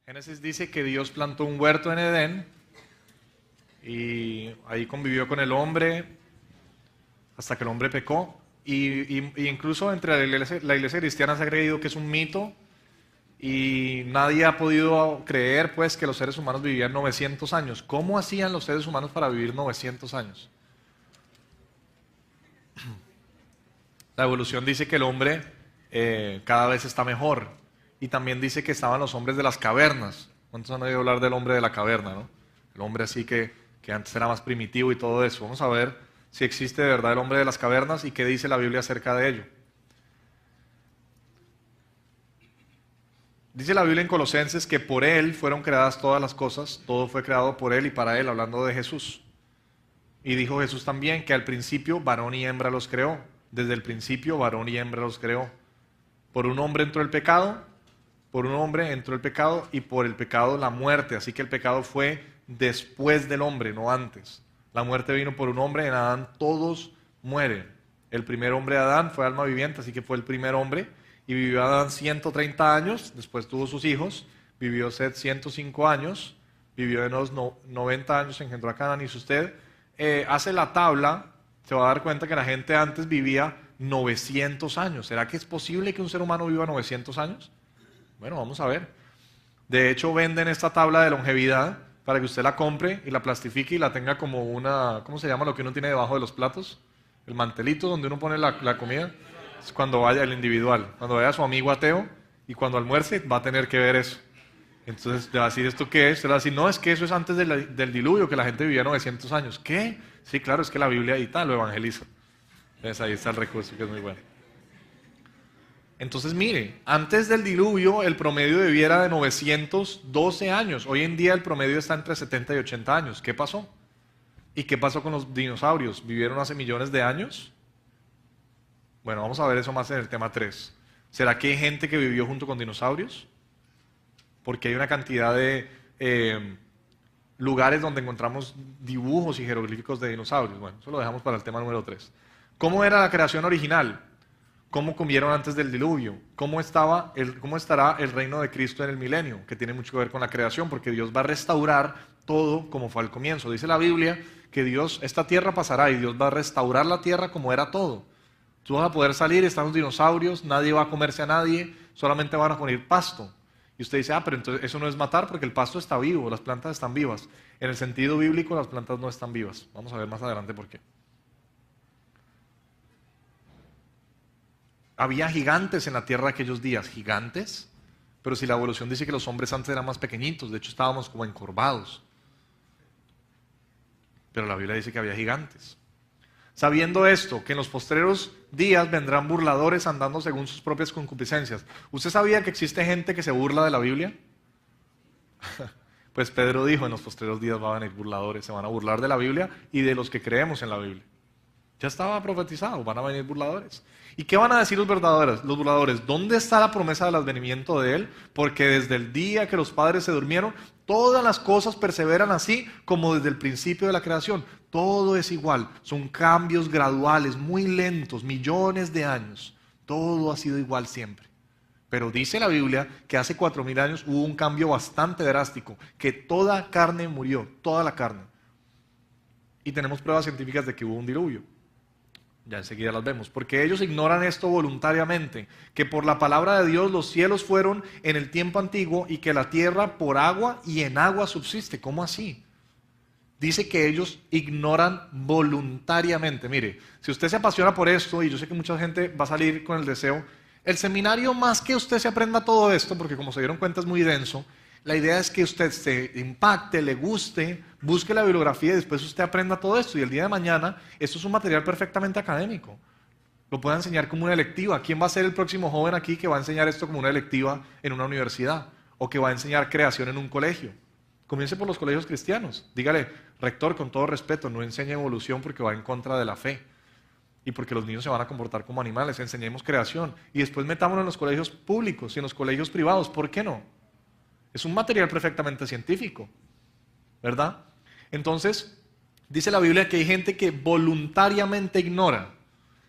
Génesis dice que Dios plantó un huerto en Edén y ahí convivió con el hombre hasta que el hombre pecó. Y incluso entre la iglesia cristiana se ha creído que es un mito y nadie ha podido creer pues que los seres humanos vivían 900 años. ¿Cómo hacían los seres humanos para vivir 900 años? La evolución dice que el hombre cada vez está mejor y también dice que estaban los hombres de las cavernas. ¿Cuántos han oído hablar del hombre de la caverna, no? El hombre así que antes era más primitivo y todo eso. Vamos a ver si existe de verdad el hombre de las cavernas y qué dice la Biblia acerca de ello. Dice la Biblia en Colosenses que por Él fueron creadas todas las cosas, todo fue creado por Él y para Él, hablando de Jesús. Y dijo Jesús también que al principio varón y hembra los creó. Desde el principio varón y hembra los creó. Por un hombre entró el pecado, por un hombre entró el pecado y por el pecado la muerte. Así que el pecado fue después del hombre, no antes. La muerte vino por un hombre, en Adán todos mueren. El primer hombre Adán fue alma viviente, así que fue el primer hombre. Y vivió Adán 130 años, después tuvo sus hijos. Vivió Set 105 años, vivió Enos 90 años, engendró a Canaán. Y si usted hace la tabla, se va a dar cuenta que la gente antes vivía 900 años. ¿Será que es posible que un ser humano viva 900 años? Bueno, vamos a ver. De hecho, venden esta tabla de longevidad para que usted la compre y la plastifique y la tenga como una, ¿cómo se llama lo que uno tiene debajo de los platos? El mantelito donde uno pone la comida. Es cuando vaya el individual, cuando vaya su amigo ateo y cuando almuerce va a tener que ver eso. Entonces le va a decir, ¿esto qué es? Le va a decir, no, es que eso es antes del diluvio, que la gente vivía 900 años. ¿Qué? Sí, claro, es que la Biblia ahí lo evangeliza. Entonces ahí está el recurso, que es muy bueno. Entonces mire, antes del diluvio el promedio de vida era de 912 años. Hoy en día el promedio está entre 70 y 80 años. ¿Qué pasó? ¿Y qué pasó con los dinosaurios? ¿Vivieron hace millones de años? Bueno, vamos a ver eso más en el tema 3. ¿Será que hay gente que vivió junto con dinosaurios? Porque hay una cantidad de lugares donde encontramos dibujos y jeroglíficos de dinosaurios. Bueno, eso lo dejamos para el tema número 3. ¿Cómo era la creación original? ¿Cómo comieron antes del diluvio? ¿Cómo estará el reino de Cristo en el milenio? Que tiene mucho que ver con la creación, porque Dios va a restaurar todo como fue al comienzo. Dice la Biblia que esta tierra pasará y Dios va a restaurar la tierra como era todo. Tú vas a poder salir, están los dinosaurios, nadie va a comerse a nadie, solamente van a poner pasto. Y usted dice, pero entonces eso no es matar porque el pasto está vivo, las plantas están vivas. En el sentido bíblico, las plantas no están vivas. Vamos a ver más adelante por qué. Había gigantes en la tierra aquellos días, gigantes, pero si la evolución dice que los hombres antes eran más pequeñitos, de hecho estábamos como encorvados. Pero la Biblia dice que había gigantes. Sabiendo esto, que en los postreros días vendrán burladores andando según sus propias concupiscencias. ¿Usted sabía que existe gente que se burla de la Biblia? Pues Pedro dijo, en los postreros días van a venir burladores, se van a burlar de la Biblia y de los que creemos en la Biblia. Ya estaba profetizado, van a venir burladores. ¿Y qué van a decir los burladores? ¿Dónde está la promesa del advenimiento de Él? Porque desde el día que los padres se durmieron, todas las cosas perseveran así como desde el principio de la creación. Todo es igual, son cambios graduales, muy lentos, millones de años. Todo ha sido igual siempre. Pero dice la Biblia que hace 4000 años hubo un cambio bastante drástico, que toda carne murió, toda la carne. Y tenemos pruebas científicas de que hubo un diluvio. Ya enseguida las vemos, porque ellos ignoran esto voluntariamente, que por la palabra de Dios los cielos fueron en el tiempo antiguo y que la tierra por agua y en agua subsiste. ¿Cómo así? Dice que ellos ignoran voluntariamente. Mire, si usted se apasiona por esto, y yo sé que mucha gente va a salir con el deseo, el seminario más que usted se aprenda todo esto, porque como se dieron cuenta es muy denso, la idea es que usted se impacte, le guste, busque la bibliografía y después usted aprenda todo esto. Y el día de mañana, esto es un material perfectamente académico. Lo puede enseñar como una electiva. ¿Quién va a ser el próximo joven aquí que va a enseñar esto como una electiva en una universidad? O que va a enseñar creación en un colegio. Comience por los colegios cristianos. Dígale, rector, con todo respeto, no enseñe evolución porque va en contra de la fe. Y porque los niños se van a comportar como animales. Enseñemos creación. Y después metámonos en los colegios públicos y en los colegios privados. ¿Por qué no? Es un material perfectamente científico, ¿verdad? Entonces, dice la Biblia que hay gente que voluntariamente ignora.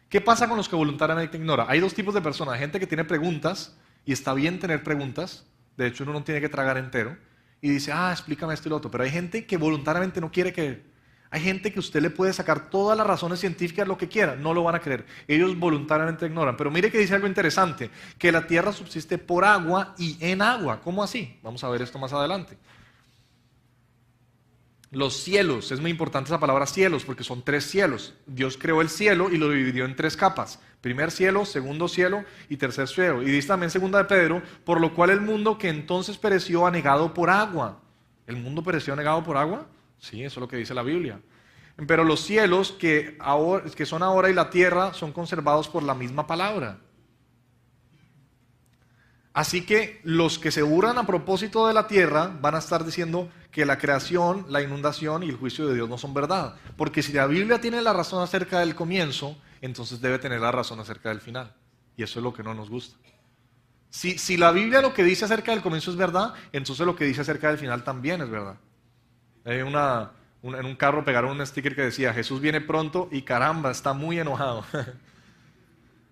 ¿Qué pasa con los que voluntariamente ignoran? Hay dos tipos de personas, gente que tiene preguntas, y está bien tener preguntas, De hecho, uno no tiene que tragar entero. Y dice, explícame esto y lo otro. Pero hay gente que voluntariamente no quiere creer. Hay gente que usted le puede sacar todas las razones científicas, lo que quiera, no lo van a creer. Ellos voluntariamente ignoran. Pero mire que dice algo interesante, que la tierra subsiste por agua y en agua. ¿Cómo así? Vamos a ver esto más adelante. Los cielos, es muy importante esa palabra cielos, porque son 3 cielos. Dios creó el cielo y lo dividió en 3 capas. Primer cielo, segundo cielo y tercer cielo. Y dice también segunda de Pedro, por lo cual el mundo que entonces pereció anegado por agua. ¿El mundo pereció anegado por agua? Sí, eso es lo que dice la Biblia. Pero los cielos que son ahora y la tierra son conservados por la misma palabra. Así que los que se burlan a propósito de la tierra van a estar diciendo que la creación, la inundación y el juicio de Dios no son verdad. Porque si la Biblia tiene la razón acerca del comienzo, entonces debe tener la razón acerca del final. Y eso es lo que no nos gusta. Si la Biblia lo que dice acerca del comienzo es verdad, entonces lo que dice acerca del final también es verdad. En un carro pegaron un sticker que decía, Jesús viene pronto y caramba, está muy enojado.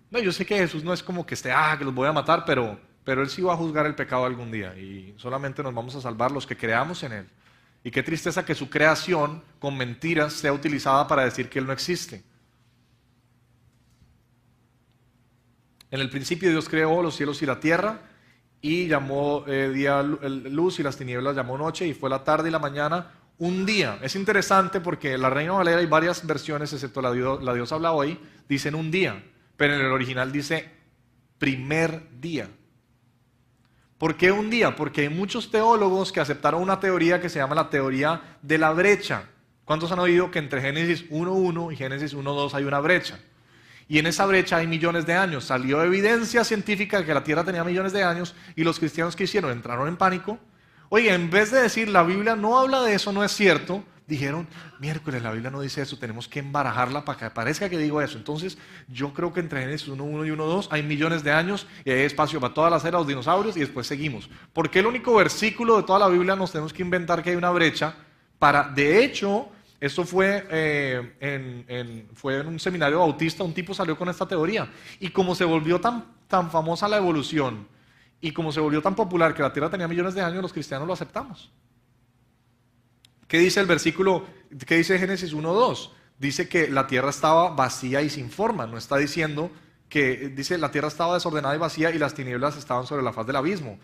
No, yo sé que Jesús no es como que esté, que los voy a matar, pero Él sí va a juzgar el pecado algún día y solamente nos vamos a salvar los que creamos en Él. Y qué tristeza que su creación con mentiras sea utilizada para decir que Él no existe. En el principio Dios creó los cielos y la tierra y llamó día luz y las tinieblas llamó noche y fue la tarde y la mañana un día. Es interesante porque la Reina Valera y varias versiones, excepto la Dios habla hoy, dicen un día, pero en el original dice primer día. ¿Por qué un día? Porque hay muchos teólogos que aceptaron una teoría que se llama la teoría de la brecha. ¿Cuántos han oído que entre Génesis 1.1 y Génesis 1.2 hay una brecha? Y en esa brecha hay millones de años. Salió evidencia científica de que la Tierra tenía millones de años y los cristianos que hicieron entraron en pánico. Oye, en vez de decir la Biblia no habla de eso, no es cierto, dijeron, miércoles, la Biblia no dice eso, tenemos que embarajarla para que parezca que digo eso. Entonces, yo creo que entre Génesis 1.1 y 1.2 hay millones de años y hay espacio para todas las eras, los dinosaurios y después seguimos. ¿Por qué el único versículo de toda la Biblia nos tenemos que inventar que hay una brecha? De hecho, esto fue en un seminario bautista, un tipo salió con esta teoría. Y como se volvió tan famosa la evolución y como se volvió tan popular que la Tierra tenía millones de años, los cristianos lo aceptamos. ¿Qué dice el versículo? ¿Qué dice Génesis 1.2? Dice que la tierra estaba vacía y sin forma. No está diciendo que, dice, la tierra estaba desordenada y vacía y las tinieblas estaban sobre la faz del abismo.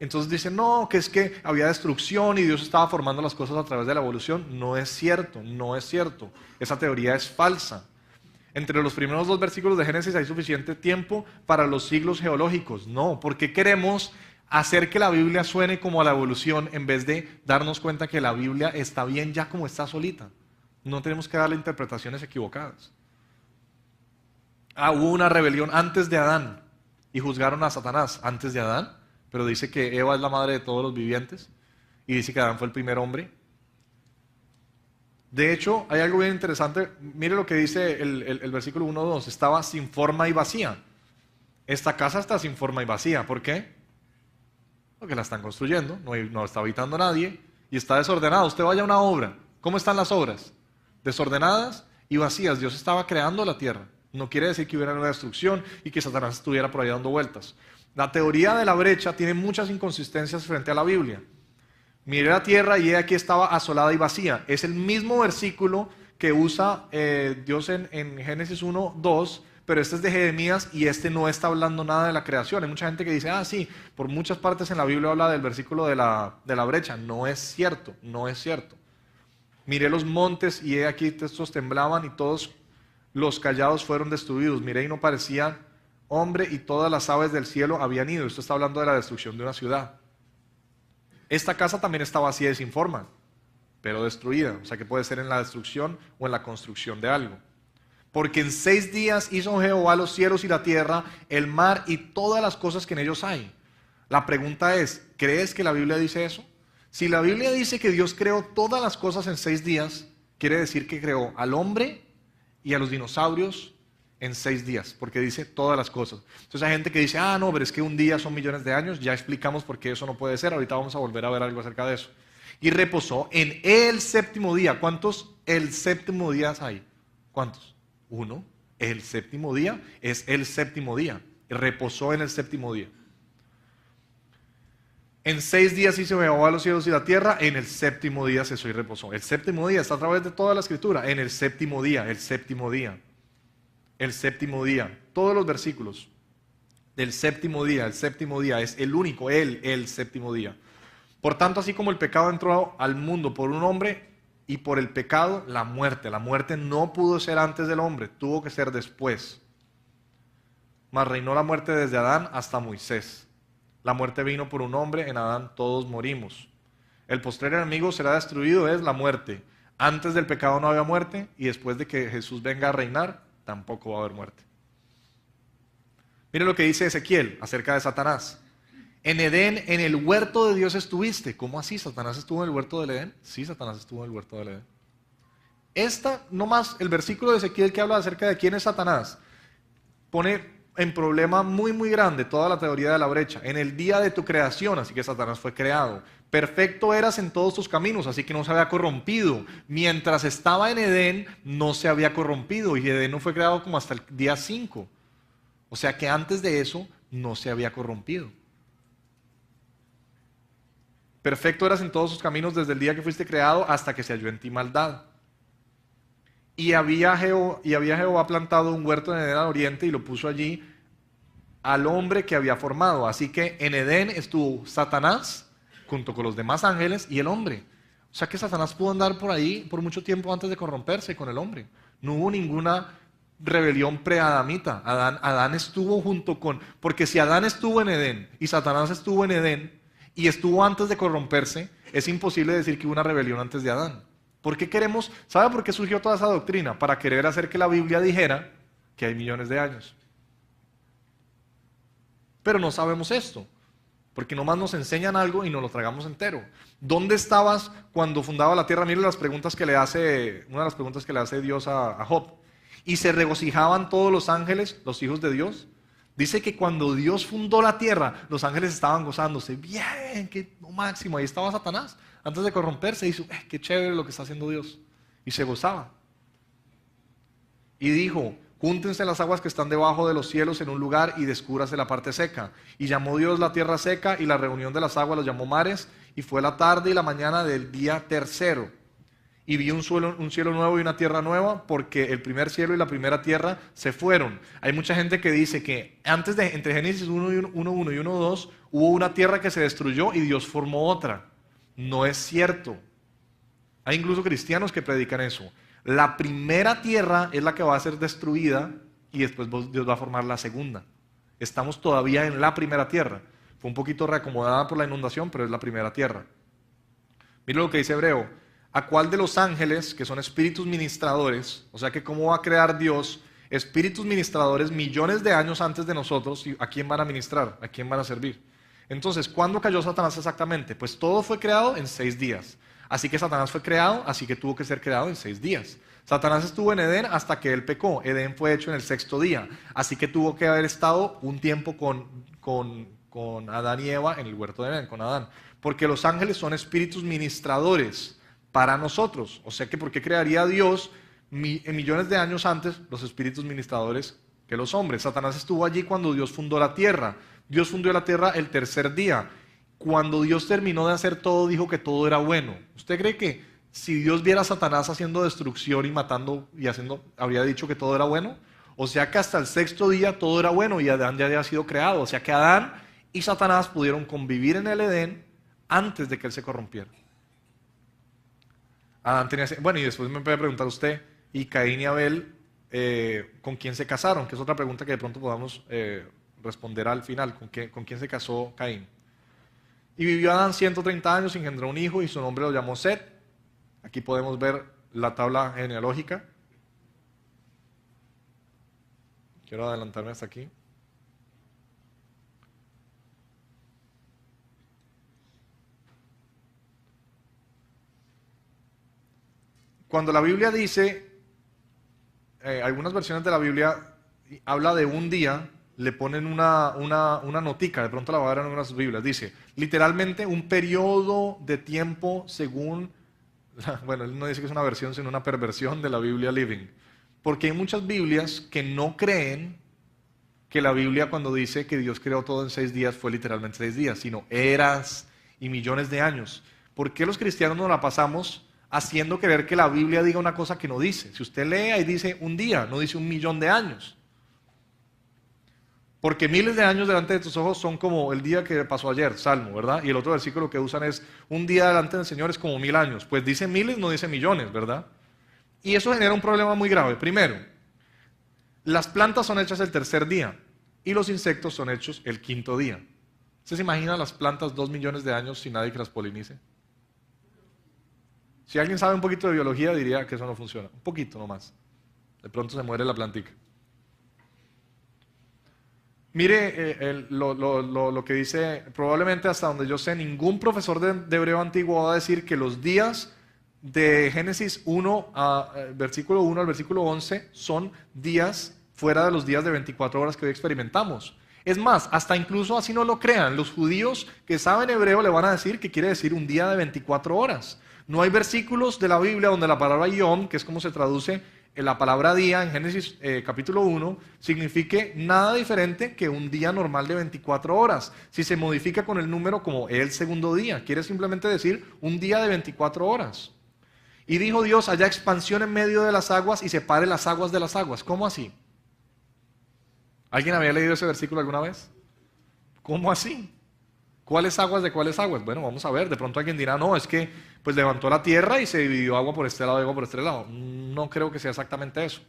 Entonces dice, no, que es que había destrucción y Dios estaba formando las cosas a través de la evolución. No es cierto, no es cierto. Esa teoría es falsa. Entre los primeros 2 versículos de Génesis hay suficiente tiempo para los siglos geológicos. No, porque queremos hacer que la Biblia suene como a la evolución en vez de darnos cuenta que la Biblia está bien ya como está solita. No tenemos que darle interpretaciones equivocadas. Hubo una rebelión antes de Adán y juzgaron a Satanás antes de Adán, pero dice que Eva es la madre de todos los vivientes y dice que Adán fue el primer hombre. De hecho, hay algo bien interesante. Mire lo que dice el versículo 1.2. Estaba sin forma y vacía. Esta casa está sin forma y vacía. ¿Por qué? Porque la están construyendo, no está habitando nadie y está desordenada. Usted vaya a una obra. ¿Cómo están las obras? Desordenadas y vacías. Dios estaba creando la tierra. No quiere decir que hubiera una destrucción y que Satanás estuviera por ahí dando vueltas. La teoría de la brecha tiene muchas inconsistencias frente a la Biblia. Miré la tierra y aquí estaba asolada y vacía. Es el mismo versículo que usa Dios en Génesis 1.2, pero este es de Jeremías y este no está hablando nada de la creación. Hay mucha gente que dice, sí, por muchas partes en la Biblia habla del versículo de la brecha. No es cierto, no es cierto. Miré los montes y aquí estos temblaban y todos los callados fueron destruidos. Miré y no parecía hombre y todas las aves del cielo habían ido. Esto está hablando de la destrucción de una ciudad. Esta casa también está vacía y sin forma, pero destruida. O sea que puede ser en la destrucción o en la construcción de algo. Porque en 6 días hizo Jehová los cielos y la tierra, el mar y todas las cosas que en ellos hay. La pregunta es, ¿crees que la Biblia dice eso? Si la Biblia dice que Dios creó todas las cosas en 6 días, quiere decir que creó al hombre y a los dinosaurios en 6 días, porque dice todas las cosas. Entonces hay gente que dice, no, pero es que un día son millones de años, ya explicamos por qué eso no puede ser, ahorita vamos a volver a ver algo acerca de eso. Y reposó en el séptimo día. ¿Cuántos el séptimo día hay? ¿Cuántos? 1. El séptimo día es el séptimo día. Reposó en el séptimo día. En 6 días hizo Jehová los cielos y la tierra, en el séptimo día cesó y reposó. El séptimo día está a través de toda la escritura, en el séptimo día, el séptimo día, el séptimo día. Todos los versículos del séptimo día, el séptimo día es el único, el séptimo día. Por tanto, así como el pecado entró al mundo por un hombre y por el pecado la muerte no pudo ser antes del hombre, tuvo que ser después. Mas reinó la muerte desde Adán hasta Moisés. La muerte vino por un hombre, en Adán todos morimos. El postrer enemigo será destruido, es la muerte. Antes del pecado no había muerte y después de que Jesús venga a reinar, tampoco va a haber muerte. Mire lo que dice Ezequiel acerca de Satanás. En Edén, en el huerto de Dios estuviste. ¿Cómo así? ¿Satanás estuvo en el huerto del Edén? Sí, Satanás estuvo en el huerto del Edén. Nomás el versículo de Ezequiel que habla acerca de quién es Satanás, pone en problema muy muy grande toda la teoría de la brecha. En el día de tu creación, así que Satanás fue creado. Perfecto eras en todos tus caminos, así que no se había corrompido. Mientras estaba en Edén, no se había corrompido y Edén no fue creado como hasta el día 5. O sea que antes de eso no se había corrompido. Perfecto eras en todos tus caminos desde el día que fuiste creado hasta que se halló en ti maldad. Y había Jehová plantado un huerto en Edén al oriente y lo puso allí al hombre que había formado. Así que en Edén estuvo Satanás junto con los demás ángeles y el hombre. O sea que Satanás pudo andar por ahí por mucho tiempo antes de corromperse con el hombre. No hubo ninguna rebelión preadamita. Adán estuvo junto con... Porque si Adán estuvo en Edén y Satanás estuvo en Edén y estuvo antes de corromperse, es imposible decir que hubo una rebelión antes de Adán. ¿Por qué queremos? ¿Sabe por qué surgió toda esa doctrina? Para querer hacer que la Biblia dijera que hay millones de años. Pero no sabemos esto, porque nomás nos enseñan algo y nos lo tragamos entero. ¿Dónde estabas cuando fundaba la tierra? Mire las preguntas que le hace, una de las preguntas que le hace Dios a Job. ¿Y se regocijaban todos los ángeles, los hijos de Dios? Dice que cuando Dios fundó la tierra, los ángeles estaban gozándose. Bien, qué máximo. Ahí estaba Satanás. Antes de corromperse, dijo, qué chévere lo que está haciendo Dios. Y se gozaba. Y dijo, júntense las aguas que están debajo de los cielos en un lugar y descúbrase la parte seca. Y llamó Dios la tierra seca y la reunión de las aguas los llamó mares. Y fue la tarde y la mañana del día tercero. Y vi un cielo nuevo y una tierra nueva, porque el primer cielo y la primera tierra se fueron. Hay mucha gente que dice que entre Génesis 1.1 y 1.2 hubo una tierra que se destruyó y Dios formó otra. No es cierto. Hay incluso cristianos que predican eso. La primera tierra es la que va a ser destruida y después Dios va a formar la segunda. Estamos todavía en la primera tierra. Fue un poquito reacomodada por la inundación, pero es la primera tierra. Mira lo que dice Hebreo. ¿A cuál de los ángeles, que son espíritus ministradores, o sea que cómo va a crear Dios espíritus ministradores millones de años antes de nosotros, a quién van a ministrar, a quién van a servir? Entonces, ¿cuándo cayó Satanás exactamente? Pues todo fue creado en 6 días. Así que Satanás fue creado, así que tuvo que ser creado en 6 días. Satanás estuvo en Edén hasta que él pecó. Edén fue hecho en el 6º día. Así que tuvo que haber estado un tiempo con Adán y Eva en el huerto de Edén, con Adán. Porque los ángeles son espíritus ministradores para nosotros. O sea que ¿por qué crearía Dios millones de años antes los espíritus ministradores que los hombres? Satanás estuvo allí cuando Dios fundó la tierra. Dios fundó la tierra el 3er día. Cuando Dios terminó de hacer todo, dijo que todo era bueno. ¿Usted cree que si Dios viera a Satanás haciendo destrucción y matando y haciendo, habría dicho que todo era bueno? O sea que hasta el 6º día todo era bueno y Adán ya había sido creado. O sea que Adán y Satanás pudieron convivir en el Edén antes de que él se corrompiera. Adán tenía... Bueno, y después me puede preguntar usted, ¿y Caín y Abel con quién se casaron? Que es otra pregunta que de pronto podamos responder al final. ¿Con quién se casó Caín? Y vivió Adán 130 años, engendró un hijo y su nombre lo llamó Set. Aquí podemos ver la tabla genealógica. Quiero adelantarme hasta aquí. Cuando la Biblia dice, algunas versiones de la Biblia habla de un día, le ponen una notica, de pronto la va a ver en algunas Biblias, dice, literalmente un periodo de tiempo según, bueno, él no dice que es una versión, sino una perversión de la Biblia Living, porque hay muchas Biblias que no creen que la Biblia cuando dice que Dios creó todo en 6 días fue literalmente 6 días, sino eras y millones de años. ¿Por qué los cristianos nos la pasamos haciendo creer que la Biblia diga una cosa que no dice? Si usted lee, ahí dice un día, no dice 1.000.000 de años. Porque miles de años delante de tus ojos son como el día que pasó ayer, Salmo, ¿verdad? Y el otro versículo que usan es, un día delante del Señor es como 1.000 años. Pues dice miles, no dice millones, ¿verdad? Y eso genera un problema muy grave. Primero, las plantas son hechas el tercer día y los insectos son hechos el quinto día. ¿Usted se imagina las plantas 2 millones de años sin nadie que las polinice? Si alguien sabe un poquito de biología diría que eso no funciona. Un poquito nomás. De pronto se muere la plantica. Mire lo que dice, probablemente hasta donde yo sé, ningún profesor de hebreo antiguo va a decir que los días de Génesis 1, versículo 1 al versículo 11 son días fuera de los días de 24 horas que hoy experimentamos. Es más, hasta incluso así no lo crean, los judíos que saben hebreo le van a decir que quiere decir un día de 24 horas. No hay versículos de la Biblia donde la palabra yom, que es como se traduce la palabra día en Génesis capítulo 1, signifique nada diferente que un día normal de 24 horas. Si se modifica con el número como el segundo día, quiere simplemente decir un día de 24 horas. Y dijo Dios, haya expansión en medio de las aguas y separe las aguas de las aguas. ¿Cómo así? ¿Alguien había leído ese versículo alguna vez? ¿Cómo así? ¿Cuáles aguas de cuáles aguas? Bueno, vamos a ver. De pronto alguien dirá, no, es que pues levantó la tierra y se dividió agua por este lado y agua por este lado. No creo que sea exactamente eso.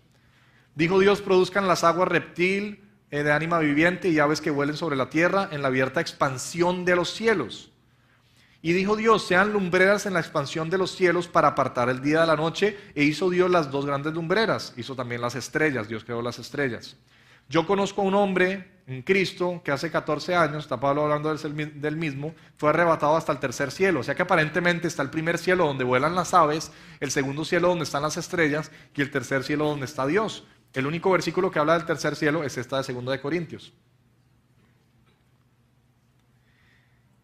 Dijo Dios, produzcan las aguas reptil, de ánima viviente y aves que vuelen sobre la tierra en la abierta expansión de los cielos. Y dijo Dios, sean lumbreras en la expansión de los cielos para apartar el día de la noche. E hizo Dios las dos grandes lumbreras. Hizo también las estrellas. Dios creó las estrellas. Yo conozco a un hombre en Cristo que hace 14 años, está Pablo hablando del mismo, fue arrebatado hasta el tercer cielo. O sea que aparentemente está el primer cielo donde vuelan las aves, el segundo cielo donde están las estrellas y el tercer cielo donde está Dios. El único versículo que habla del tercer cielo es esta de 2 de Corintios.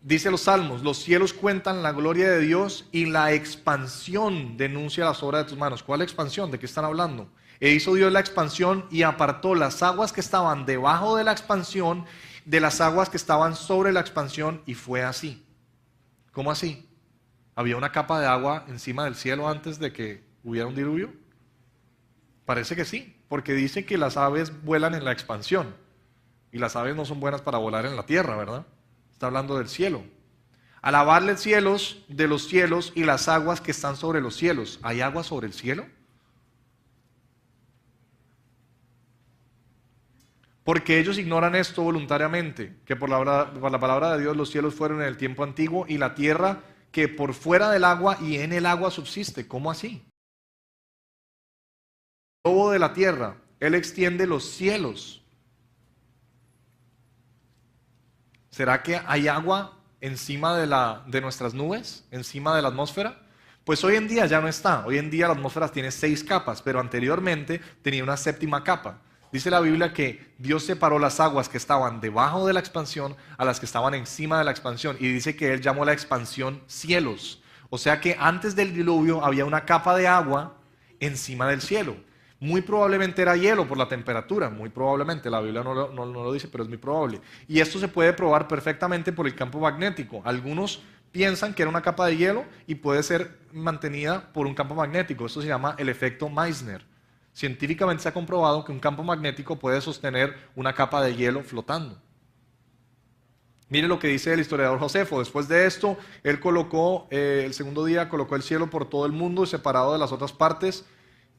Dice los salmos, los cielos cuentan la gloria de Dios y la expansión denuncia las obras de tus manos. ¿Cuál expansión? ¿De qué están hablando? E hizo Dios la expansión y apartó las aguas que estaban debajo de la expansión de las aguas que estaban sobre la expansión y fue así. ¿Cómo así? ¿Había una capa de agua encima del cielo antes de que hubiera un diluvio? Parece que sí, porque dice que las aves vuelan en la expansión y las aves no son buenas para volar en la tierra, ¿verdad? Está hablando del cielo. Alabarle cielos de los cielos y las aguas que están sobre los cielos. ¿Hay agua sobre el cielo? Porque ellos ignoran esto voluntariamente, que por la palabra de Dios los cielos fueron en el tiempo antiguo y la tierra que por fuera del agua y en el agua subsiste. ¿Cómo así? El globo de la tierra, Él extiende los cielos. ¿Será que hay agua encima de nuestras nubes, encima de la atmósfera? Pues hoy en día ya no está. Hoy en día la atmósfera tiene 6 capas, pero anteriormente tenía una 7ª capa. Dice la Biblia que Dios separó las aguas que estaban debajo de la expansión a las que estaban encima de la expansión. Y dice que Él llamó la expansión cielos. O sea que antes del diluvio había una capa de agua encima del cielo. Muy probablemente era hielo por la temperatura, muy probablemente, la Biblia no lo dice, pero es muy probable. Y esto se puede probar perfectamente por el campo magnético. Algunos piensan que era una capa de hielo y puede ser mantenida por un campo magnético. Esto se llama el efecto Meissner. Científicamente se ha comprobado que un campo magnético puede sostener una capa de hielo flotando. Mire lo que dice el historiador Josefo. Después de esto, él colocó, el segundo día, colocó el cielo por todo el mundo, separado de las otras partes,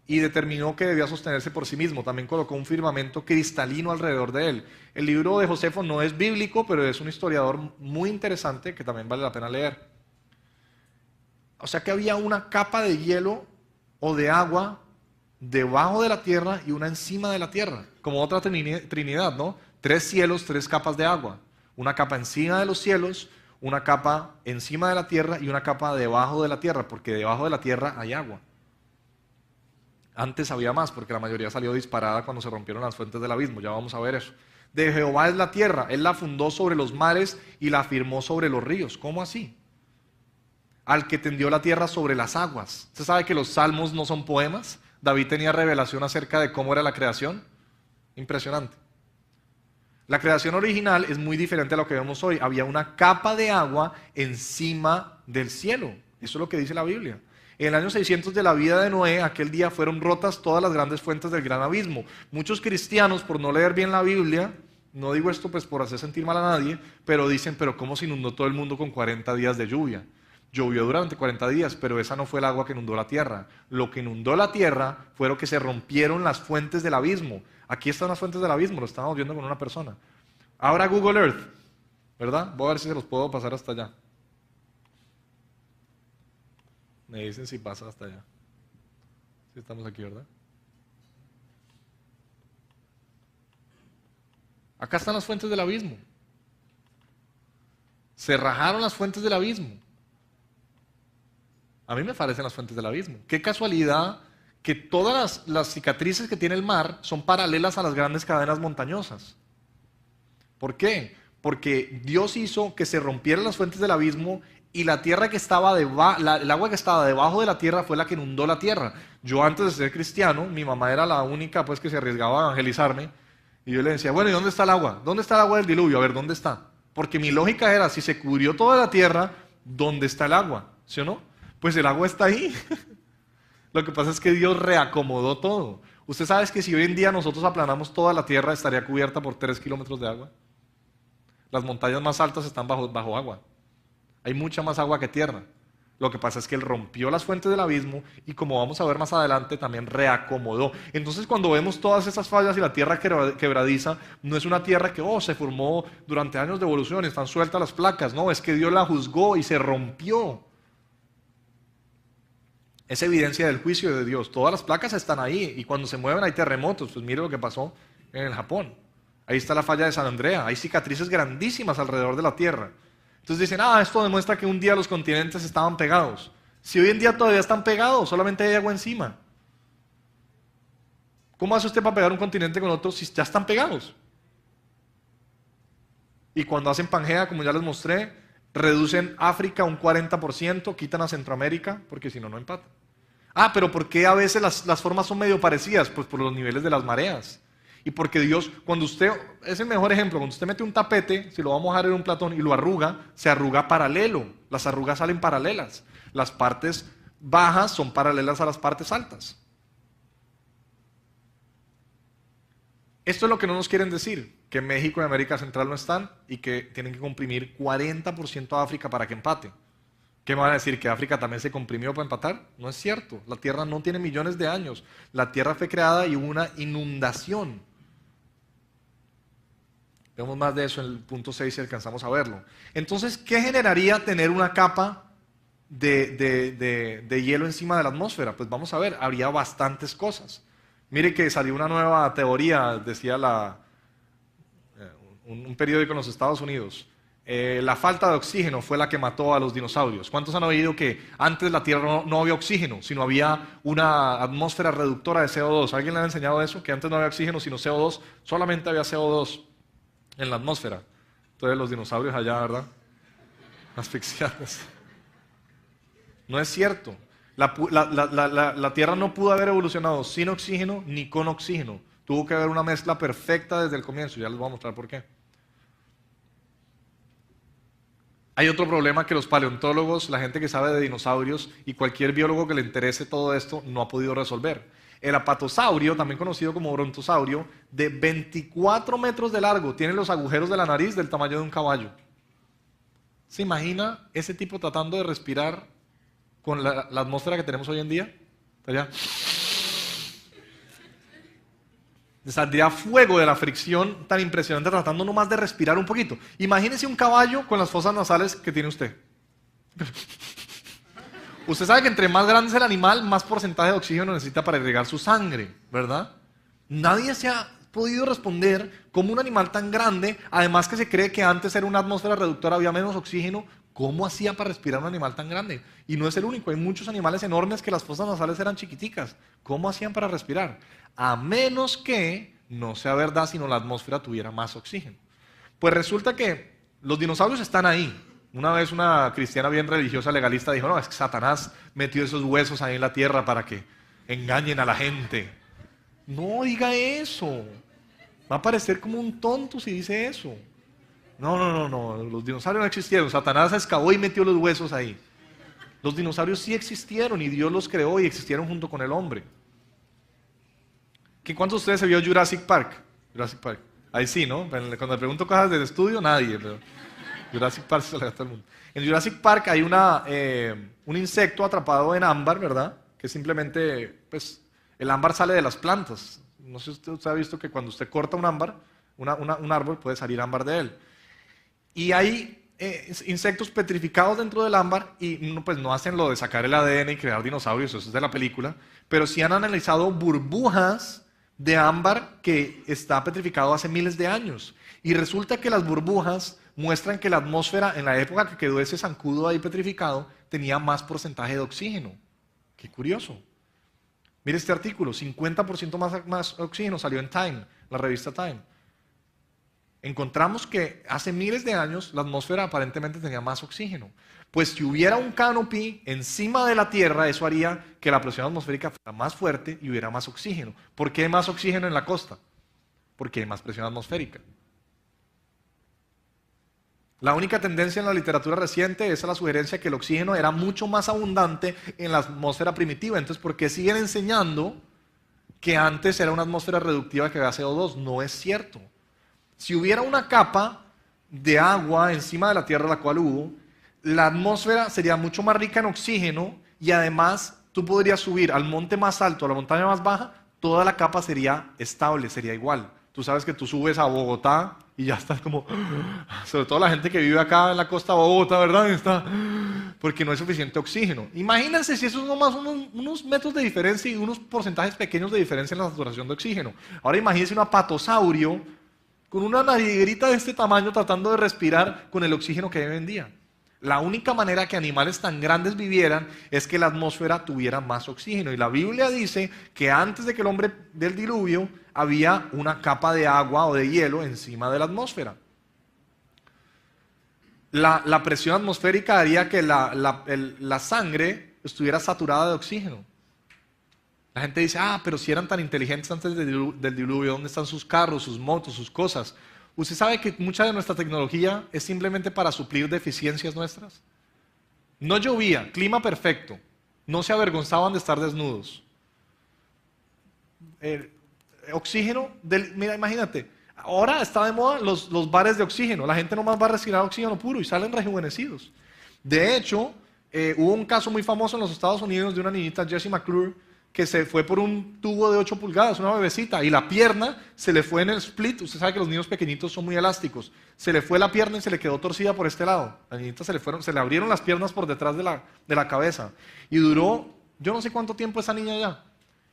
y determinó que debía sostenerse por sí mismo. También colocó un firmamento cristalino alrededor de él. El libro de Josefo no es bíblico, pero es un historiador muy interesante que también vale la pena leer. O sea que había una capa de hielo o de agua debajo de la tierra y una encima de la tierra, como otra trinidad, ¿no? 3 cielos, 3 capas de agua, una capa encima de los cielos, una capa encima de la tierra y una capa debajo de la tierra, porque debajo de la tierra hay agua. Antes había más, porque la mayoría salió disparada cuando se rompieron las fuentes del abismo, ya vamos a ver eso. De Jehová es la tierra, Él la fundó sobre los mares y la afirmó sobre los ríos. ¿Cómo así? Al que tendió la tierra sobre las aguas. ¿Usted sabe que los salmos no son poemas? David tenía revelación acerca de cómo era la creación. Impresionante. La creación original es muy diferente a lo que vemos hoy. Había una capa de agua encima del cielo. Eso es lo que dice la Biblia. En el año 600 de la vida de Noé, aquel día fueron rotas todas las grandes fuentes del gran abismo. Muchos cristianos, por no leer bien la Biblia, no digo esto pues por hacer sentir mal a nadie, pero dicen, pero ¿cómo se inundó todo el mundo con 40 días de lluvia? Llovió durante 40 días, pero esa no fue el agua que inundó la tierra. Lo que inundó la tierra fueron que se rompieron las fuentes del abismo. Aquí están las fuentes del abismo, lo estábamos viendo con una persona. Ahora Google Earth, ¿verdad? Voy a ver si se los puedo pasar hasta allá. Me dicen si pasa hasta allá. Sí, estamos aquí, ¿verdad? Acá están las fuentes del abismo. Se rajaron las fuentes del abismo. A mí me parecen las fuentes del abismo. Qué casualidad que todas las cicatrices que tiene el mar son paralelas a las grandes cadenas montañosas. ¿Por qué? Porque Dios hizo que se rompieran las fuentes del abismo y la tierra que estaba el agua que estaba debajo de la tierra fue la que inundó la tierra. Yo antes de ser cristiano, mi mamá era la única pues que se arriesgaba a evangelizarme y yo le decía, bueno, ¿y dónde está el agua? ¿Dónde está el agua del diluvio? A ver, ¿dónde está? Porque mi lógica era, si se cubrió toda la tierra, ¿dónde está el agua? ¿Sí o no? Pues el agua está ahí. Lo que pasa es que Dios reacomodó todo. Usted sabe que si hoy en día nosotros aplanamos toda la tierra, estaría cubierta por 3 kilómetros de agua. Las montañas más altas están bajo agua. Hay mucha más agua que tierra. Lo que pasa es que Él rompió las fuentes del abismo y como vamos a ver más adelante, también reacomodó. Entonces cuando vemos todas esas fallas y la tierra quebradiza, no es una tierra que se formó durante años de evolución, están sueltas las placas. No, es que Dios la juzgó y se rompió. Es evidencia del juicio de Dios. Todas las placas están ahí y cuando se mueven hay terremotos. Pues mire lo que pasó en el Japón. Ahí está la falla de San Andrea. Hay cicatrices grandísimas alrededor de la tierra. Entonces dicen, esto demuestra que un día los continentes estaban pegados. Si hoy en día todavía están pegados, solamente hay agua encima. ¿Cómo hace usted para pegar un continente con otro si ya están pegados? Y cuando hacen Pangea, como ya les mostré, reducen África un 40%, quitan a Centroamérica, porque si no, no empatan. Pero ¿por qué a veces las formas son medio parecidas? Pues por los niveles de las mareas. Y porque Dios, cuando usted, es el mejor ejemplo, cuando usted mete un tapete, si lo va a mojar en un platón y lo arruga, se arruga paralelo. Las arrugas salen paralelas. Las partes bajas son paralelas a las partes altas. Esto es lo que no nos quieren decir, que México y América Central no están y que tienen que comprimir 40% a África para que empate. ¿Qué me van a decir? ¿Que África también se comprimió para empatar? No es cierto. La Tierra no tiene millones de años. La Tierra fue creada y hubo una inundación. Vemos más de eso en el punto 6 si alcanzamos a verlo. Entonces, ¿qué generaría tener una capa de hielo encima de la atmósfera? Pues vamos a ver, habría bastantes cosas. Mire que salió una nueva teoría, decía un periódico en los Estados Unidos. La falta de oxígeno fue la que mató a los dinosaurios. ¿Cuántos han oído que antes la Tierra no había oxígeno, sino había una atmósfera reductora de CO2? ¿Alguien le ha enseñado eso? Que antes no había oxígeno, sino CO2. Solamente había CO2 en la atmósfera. Entonces los dinosaurios allá, ¿verdad? Asfixiados. No es cierto. La Tierra no pudo haber evolucionado sin oxígeno ni con oxígeno. Tuvo que haber una mezcla perfecta desde el comienzo. Ya les voy a mostrar por qué. Hay otro problema que los paleontólogos, la gente que sabe de dinosaurios y cualquier biólogo que le interese todo esto no ha podido resolver. El apatosaurio, también conocido como brontosaurio, de 24 metros de largo, tiene los agujeros de la nariz del tamaño de un caballo. ¿Se imagina ese tipo tratando de respirar con la atmósfera que tenemos hoy en día? Estaría... saldría fuego de la fricción tan impresionante tratando nomás de respirar un poquito. Imagínese un caballo con las fosas nasales que tiene usted. Usted sabe que entre más grande es el animal, más porcentaje de oxígeno necesita para irrigar su sangre, ¿verdad? Nadie se ha podido responder cómo un animal tan grande, además que se cree que antes era una atmósfera reductora, había menos oxígeno, ¿cómo hacía para respirar un animal tan grande? Y no es el único, hay muchos animales enormes que las fosas nasales eran chiquiticas. ¿Cómo hacían para respirar? A menos que no sea verdad, sino la atmósfera tuviera más oxígeno. Pues resulta que los dinosaurios están ahí. Una vez una cristiana bien religiosa, legalista, dijo, no, es que Satanás metió esos huesos ahí en la tierra para que engañen a la gente. No diga eso. Va a parecer como un tonto si dice eso. No, no, no, no, los dinosaurios no existieron. Satanás excavó y metió los huesos ahí. Los dinosaurios sí existieron y Dios los creó y existieron junto con el hombre. ¿Cuántos de ustedes se vio Jurassic Park? Jurassic Park. Ahí sí, ¿no? Cuando le pregunto cosas del estudio, nadie. Pero Jurassic Park se le da a todo el mundo. En Jurassic Park hay un insecto atrapado en ámbar, ¿verdad? Que simplemente, pues, el ámbar sale de las plantas. No sé si usted ha visto que cuando usted corta un ámbar, un árbol, puede salir ámbar de él. Y hay insectos petrificados dentro del ámbar y pues no hacen lo de sacar el ADN y crear dinosaurios, eso es de la película, pero sí han analizado burbujas de ámbar que está petrificado hace miles de años. Y resulta que las burbujas muestran que la atmósfera, en la época que quedó ese zancudo ahí petrificado, tenía más porcentaje de oxígeno. Qué curioso. Mire este artículo, 50% más oxígeno salió en Time, la revista Time. Encontramos que hace miles de años la atmósfera aparentemente tenía más oxígeno. Pues si hubiera un canopy encima de la Tierra, eso haría que la presión atmosférica fuera más fuerte y hubiera más oxígeno. ¿Por qué hay más oxígeno en la costa? Porque hay más presión atmosférica. La única tendencia en la literatura reciente es a la sugerencia que el oxígeno era mucho más abundante en la atmósfera primitiva. Entonces, ¿por qué siguen enseñando que antes era una atmósfera reductiva que había CO2? No es cierto. Si hubiera una capa de agua encima de la Tierra, la cual hubo, la atmósfera sería mucho más rica en oxígeno y además tú podrías subir al monte más alto, a la montaña más baja, toda la capa sería estable, sería igual. Tú sabes que tú subes a Bogotá y ya estás como, sobre todo la gente que vive acá en la costa de Bogotá, ¿verdad? Está, porque no hay suficiente oxígeno. Imagínense si eso es nomás unos metros de diferencia y unos porcentajes pequeños de diferencia en la saturación de oxígeno. Ahora imagínense un apatosaurio con una nariguerita de este tamaño tratando de respirar con el oxígeno que hay hoy en día. La única manera que animales tan grandes vivieran es que la atmósfera tuviera más oxígeno. Y la Biblia dice que antes de que el hombre del diluvio había una capa de agua o de hielo encima de la atmósfera. La presión atmosférica haría que la sangre estuviera saturada de oxígeno. La gente dice, pero si eran tan inteligentes antes del diluvio, ¿dónde están sus carros, sus motos, sus cosas? ¿Usted sabe que mucha de nuestra tecnología es simplemente para suplir deficiencias nuestras? No llovía, clima perfecto, no se avergonzaban de estar desnudos. Oxígeno, mira, imagínate, ahora está de moda los bares de oxígeno, la gente nomás va a respirar oxígeno puro y salen rejuvenecidos. De hecho, hubo un caso muy famoso en los Estados Unidos de una niñita, Jessie McClure, que se fue por un tubo de 8 pulgadas, una bebecita, y la pierna se le fue en el split. Usted sabe que los niños pequeñitos son muy elásticos. Se le fue la pierna y se le quedó torcida por este lado. La niñita se le abrieron las piernas por detrás de la cabeza. Y duró, yo no sé cuánto tiempo esa niña ya.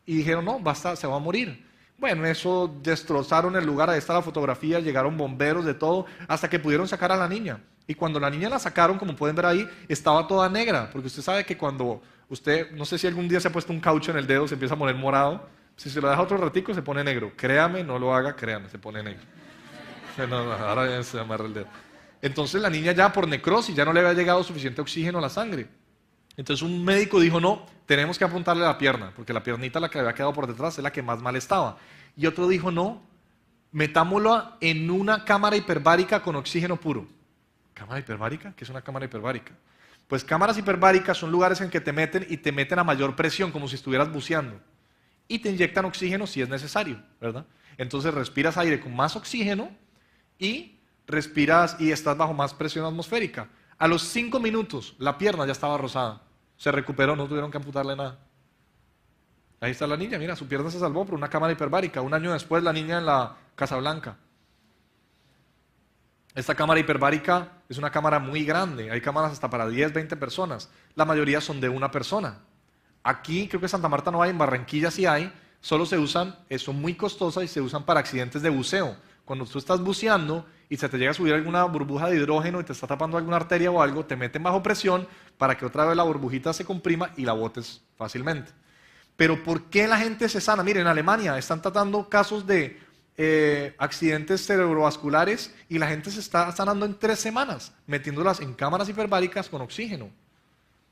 Y dijeron, no, basta, se va a morir. Bueno, eso destrozaron el lugar, ahí está la fotografía, llegaron bomberos de todo, hasta que pudieron sacar a la niña. Y cuando la niña la sacaron, como pueden ver ahí, estaba toda negra, porque usted sabe que cuando usted, no sé si algún día se ha puesto un caucho en el dedo, se empieza a poner morado, si se lo deja otro ratico se pone negro. Créame, no lo haga, créame, se pone negro. No, ahora ya se amarra el dedo. Entonces la niña ya por necrosis, ya no le había llegado suficiente oxígeno a la sangre. Entonces un médico dijo, no, tenemos que apuntarle la pierna, porque la piernita, la que había quedado por detrás, es la que más mal estaba. Y otro dijo, no, metámosla en una cámara hiperbárica con oxígeno puro. ¿Cámara hiperbárica? ¿Qué es una cámara hiperbárica? Pues cámaras hiperbáricas son lugares en que te meten y te meten a mayor presión, como si estuvieras buceando. Y te inyectan oxígeno si es necesario, ¿verdad? Entonces respiras aire con más oxígeno y respiras y estás bajo más presión atmosférica. A los 5 minutos la pierna ya estaba rosada. Se recuperó, no tuvieron que amputarle nada. Ahí está la niña, mira, su pierna se salvó por una cámara hiperbárica. Un año después la niña en la Casa Blanca. Esta cámara hiperbárica es una cámara muy grande, hay cámaras hasta para 10, 20 personas, la mayoría son de una persona. Aquí creo que en Santa Marta no hay, en Barranquilla sí hay, solo se usan, son muy costosas y se usan para accidentes de buceo. Cuando tú estás buceando y se te llega a subir alguna burbuja de hidrógeno y te está tapando alguna arteria o algo, te meten bajo presión para que otra vez la burbujita se comprima y la botes fácilmente. Pero ¿por qué la gente se sana? Miren, en Alemania están tratando casos de accidentes cerebrovasculares y la gente se está sanando en 3 semanas, metiéndolas en cámaras hiperbáricas con oxígeno.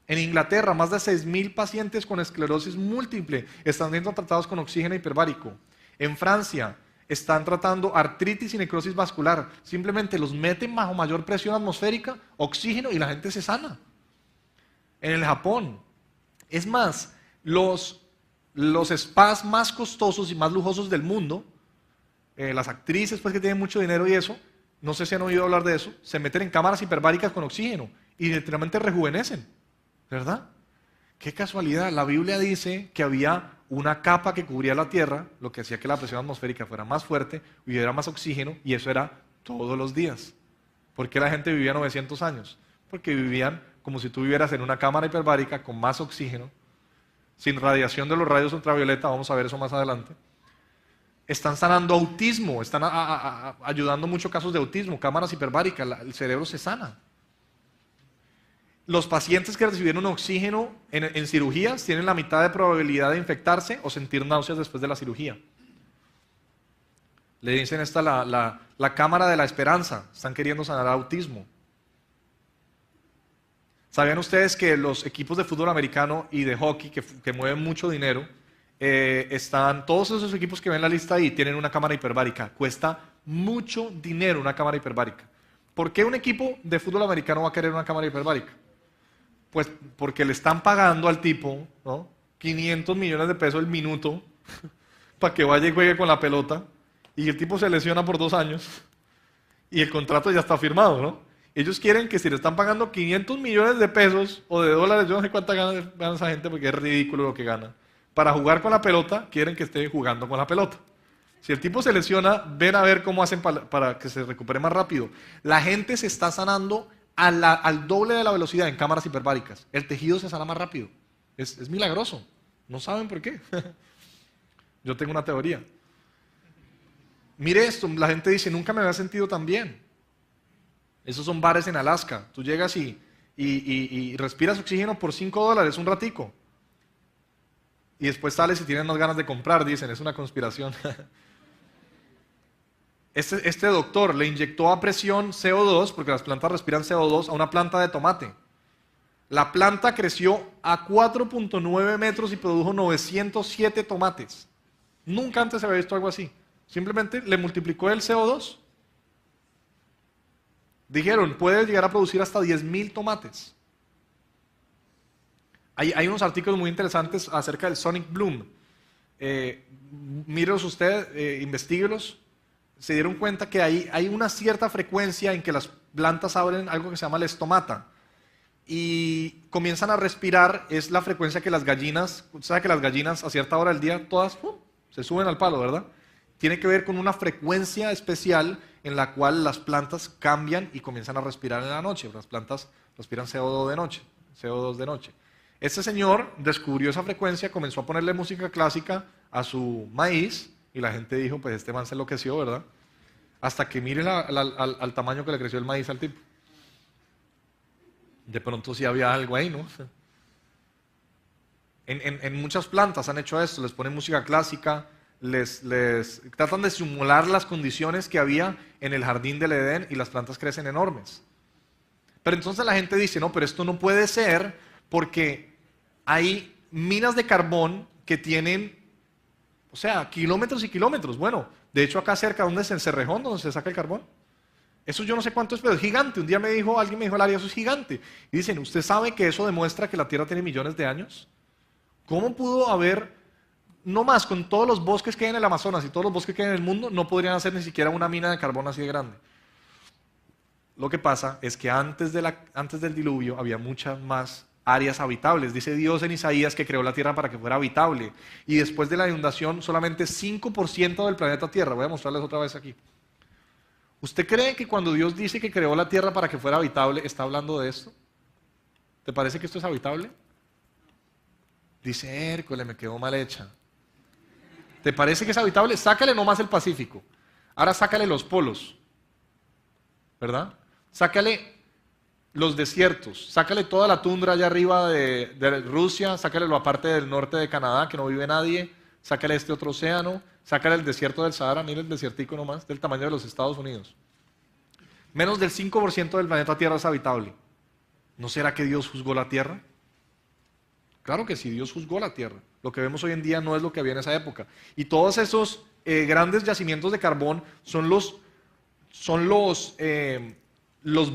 En Inglaterra, más de 6.000 pacientes con esclerosis múltiple están siendo tratados con oxígeno hiperbárico. En Francia, están tratando artritis y necrosis vascular. Simplemente los meten bajo mayor presión atmosférica, oxígeno y la gente se sana. En el Japón. Es más, los spas más costosos y más lujosos del mundo, las actrices pues, que tienen mucho dinero y eso, no sé si han oído hablar de eso, se meten en cámaras hiperbáricas con oxígeno y literalmente rejuvenecen. ¿Verdad? Qué casualidad. La Biblia dice que había una capa que cubría la tierra, lo que hacía que la presión atmosférica fuera más fuerte, hubiera más oxígeno, y eso era todos los días. ¿Por qué la gente vivía 900 años? Porque vivían como si tú vivieras en una cámara hiperbárica con más oxígeno, sin radiación de los rayos ultravioleta, vamos a ver eso más adelante. Están sanando autismo, están ayudando muchos casos de autismo, cámaras hiperbáricas, el cerebro se sana. Los pacientes que recibieron oxígeno en cirugías tienen la mitad de probabilidad de infectarse o sentir náuseas después de la cirugía. Le dicen esta la cámara de la esperanza, están queriendo sanar autismo. ¿Sabían ustedes que los equipos de fútbol americano y de hockey que mueven mucho dinero, todos esos equipos que ven la lista ahí tienen una cámara hiperbárica? Cuesta mucho dinero una cámara hiperbárica. ¿Por qué un equipo de fútbol americano va a querer una cámara hiperbárica? Pues porque le están pagando al tipo, ¿no?, 500 millones de pesos el minuto para que vaya y juegue con la pelota, y el tipo se lesiona por 2 años y el contrato ya está firmado, ¿no? Ellos quieren que si le están pagando 500 millones de pesos o de dólares, yo no sé cuánta gana esa gente porque es ridículo lo que gana, para jugar con la pelota, quieren que esté jugando con la pelota. Si el tipo se lesiona, ven a ver cómo hacen para que se recupere más rápido. La gente se está sanando al doble de la velocidad en cámaras hiperbáricas. El tejido se sana más rápido. Es milagroso. No saben por qué. Yo tengo una teoría. Mire esto, la gente dice, nunca me había sentido tan bien. Esos son bares en Alaska. Tú llegas y respiras oxígeno por $5 un ratico. Y después sales y tienes más ganas de comprar, dicen, es una conspiración. Este doctor le inyectó a presión CO2, porque las plantas respiran CO2, a una planta de tomate. La planta creció a 4.9 metros y produjo 907 tomates. Nunca antes se había visto algo así. Simplemente le multiplicó el CO2. Dijeron, puede llegar a producir hasta 10.000 tomates. Hay unos artículos muy interesantes acerca del Sonic Bloom. Mírelos usted, investíguelos. Se dieron cuenta que hay una cierta frecuencia en que las plantas abren algo que se llama la estomata y comienzan a respirar. Es la frecuencia que las gallinas, ¿sabe que las gallinas a cierta hora del día todas se suben al palo, verdad? Tiene que ver con una frecuencia especial en la cual las plantas cambian y comienzan a respirar en la noche. Las plantas respiran CO2 de noche, CO2 de noche. Este señor descubrió esa frecuencia, comenzó a ponerle música clásica a su maíz y la gente dijo, pues este man se enloqueció, ¿verdad? Hasta que miren al tamaño que le creció el maíz al tipo. De pronto sí había algo ahí, ¿no? En muchas plantas han hecho esto, les ponen música clásica, les tratan de simular las condiciones que había en el jardín del Edén y las plantas crecen enormes. Pero entonces la gente dice, no, pero esto no puede ser porque hay minas de carbón que tienen, o sea, kilómetros y kilómetros. Bueno, de hecho acá cerca, donde es el Cerrejón, donde se saca el carbón, eso yo no sé cuánto es, pero es gigante. Un día alguien me dijo al área, eso es gigante. Y dicen, ¿usted sabe que eso demuestra que la Tierra tiene millones de años? ¿Cómo pudo haber, no más, con todos los bosques que hay en el Amazonas y todos los bosques que hay en el mundo, no podrían hacer ni siquiera una mina de carbón así de grande? Lo que pasa es que antes del diluvio había muchas más áreas habitables. Dice Dios en Isaías que creó la tierra para que fuera habitable. Y después de la inundación, solamente 5% del planeta Tierra. Voy a mostrarles otra vez aquí. ¿Usted cree que cuando Dios dice que creó la tierra para que fuera habitable, está hablando de esto? ¿Te parece que esto es habitable? Dice, Hércules, me quedó mal hecha. ¿Te parece que es habitable? Sácale nomás el Pacífico. Ahora sácale los polos. ¿Verdad? Sácale los desiertos, sácale toda la tundra allá arriba de Rusia, sácale la parte del norte de Canadá que no vive nadie, sácale este otro océano, sácale el desierto del Sahara, mire el desiertico nomás, del tamaño de los Estados Unidos. Menos del 5% del planeta Tierra es habitable. ¿No será que Dios juzgó la Tierra? Claro que sí, Dios juzgó la Tierra. Lo que vemos hoy en día no es lo que había en esa época. Y todos esos grandes yacimientos de carbón son los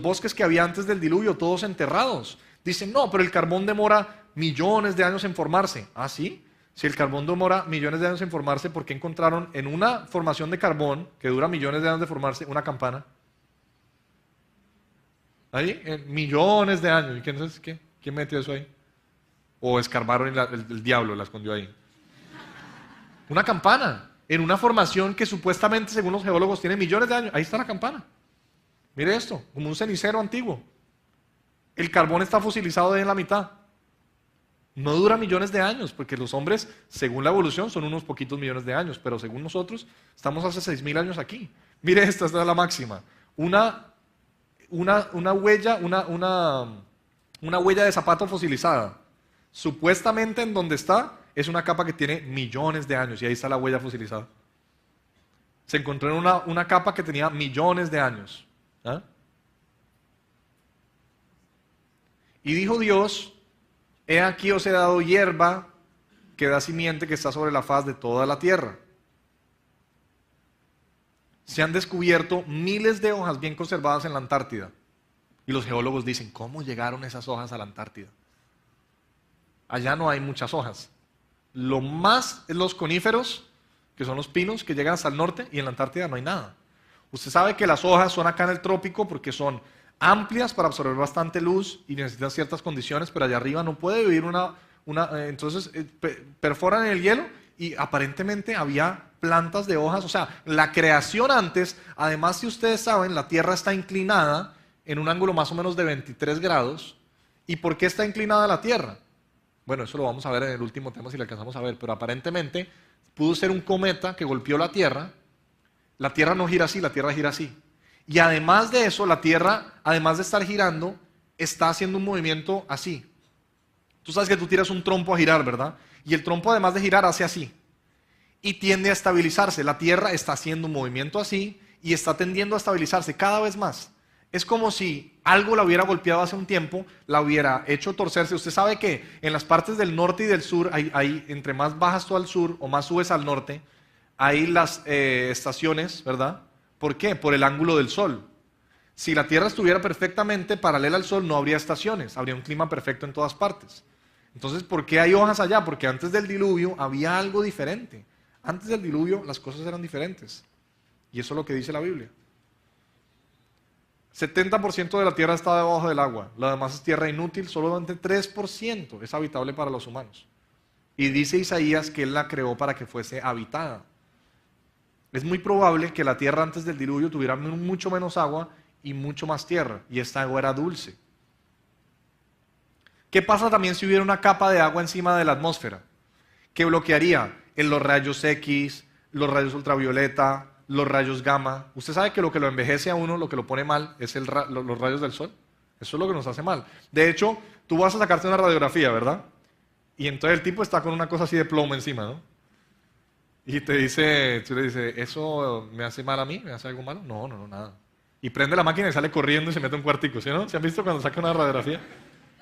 bosques que había antes del diluvio, todos enterrados. Dicen, no, pero el carbón demora millones de años en formarse. ¿Ah, sí? Si el carbón demora millones de años en formarse, ¿por qué encontraron en una formación de carbón que dura millones de años de formarse una campana? Ahí, en millones de años. ¿Y quién metió eso ahí? O escarbaron y el diablo la escondió ahí. Una campana, en una formación que supuestamente, según los geólogos, tiene millones de años. Ahí está la campana. Mire esto, como un cenicero antiguo. El carbón está fosilizado de en la mitad. No dura millones de años, porque los hombres, según la evolución, son unos poquitos millones de años, pero según nosotros, estamos hace 6.000 años aquí. Mire esta es la máxima. Una huella, una huella de zapato fosilizada. Supuestamente en donde está, es una capa que tiene millones de años, y ahí está la huella fosilizada. Se encontró en una capa que tenía millones de años. ¿Ah? Y dijo Dios, he aquí os he dado hierba que da simiente que está sobre la faz de toda la tierra. Se han descubierto miles de hojas bien conservadas en la Antártida. Y los geólogos dicen, ¿cómo llegaron esas hojas a la Antártida? Allá no hay muchas hojas. Lo más es los coníferos, que son los pinos que llegan hasta el norte, y en la Antártida no hay nada. Usted sabe que las hojas son acá en el trópico porque son amplias para absorber bastante luz y necesitan ciertas condiciones, pero allá arriba no puede vivir entonces perforan el hielo y aparentemente había plantas de hojas. O sea, la creación antes, además, si ustedes saben, la Tierra está inclinada en un ángulo más o menos de 23 grados. ¿Y por qué está inclinada la Tierra? Bueno, eso lo vamos a ver en el último tema si lo alcanzamos a ver, pero aparentemente pudo ser un cometa que golpeó la Tierra. La Tierra no gira así, la Tierra gira así. Y además de eso, la Tierra, además de estar girando, está haciendo un movimiento así. Tú sabes que tú tiras un trompo a girar, ¿verdad? Y el trompo, además de girar, hace así. Y tiende a estabilizarse. La Tierra está haciendo un movimiento así y está tendiendo a estabilizarse cada vez más. Es como si algo la hubiera golpeado hace un tiempo, la hubiera hecho torcerse. Usted sabe que en las partes del norte y del sur, entre más bajas tú al sur o más subes al norte, hay las estaciones, ¿verdad? ¿Por qué? Por el ángulo del sol. Si la Tierra estuviera perfectamente paralela al sol, no habría estaciones, habría un clima perfecto en todas partes. Entonces, ¿por qué hay hojas allá? Porque antes del diluvio había algo diferente. Antes del diluvio las cosas eran diferentes. Y eso es lo que dice la Biblia. 70% de la Tierra está debajo del agua. Lo demás es tierra inútil, solamente 3% es habitable para los humanos. Y dice Isaías que Él la creó para que fuese habitada. Es muy probable que la tierra antes del diluvio tuviera mucho menos agua y mucho más tierra, y esta agua era dulce. ¿Qué pasa también si hubiera una capa de agua encima de la atmósfera? ¿Qué bloquearía? En los rayos X, los rayos ultravioleta, los rayos gamma. Usted sabe que lo que lo envejece a uno, lo que lo pone mal, es los rayos del sol. Eso es lo que nos hace mal. De hecho, tú vas a sacarte una radiografía, ¿verdad? Y entonces el tipo está con una cosa así de plomo encima, ¿no? Y tú le dices, ¿eso me hace mal a mí? ¿Me hace algo malo? No, nada. Y prende la máquina y sale corriendo y se mete un cuartico, ¿sí o no? ¿Se han visto cuando saca una radiografía?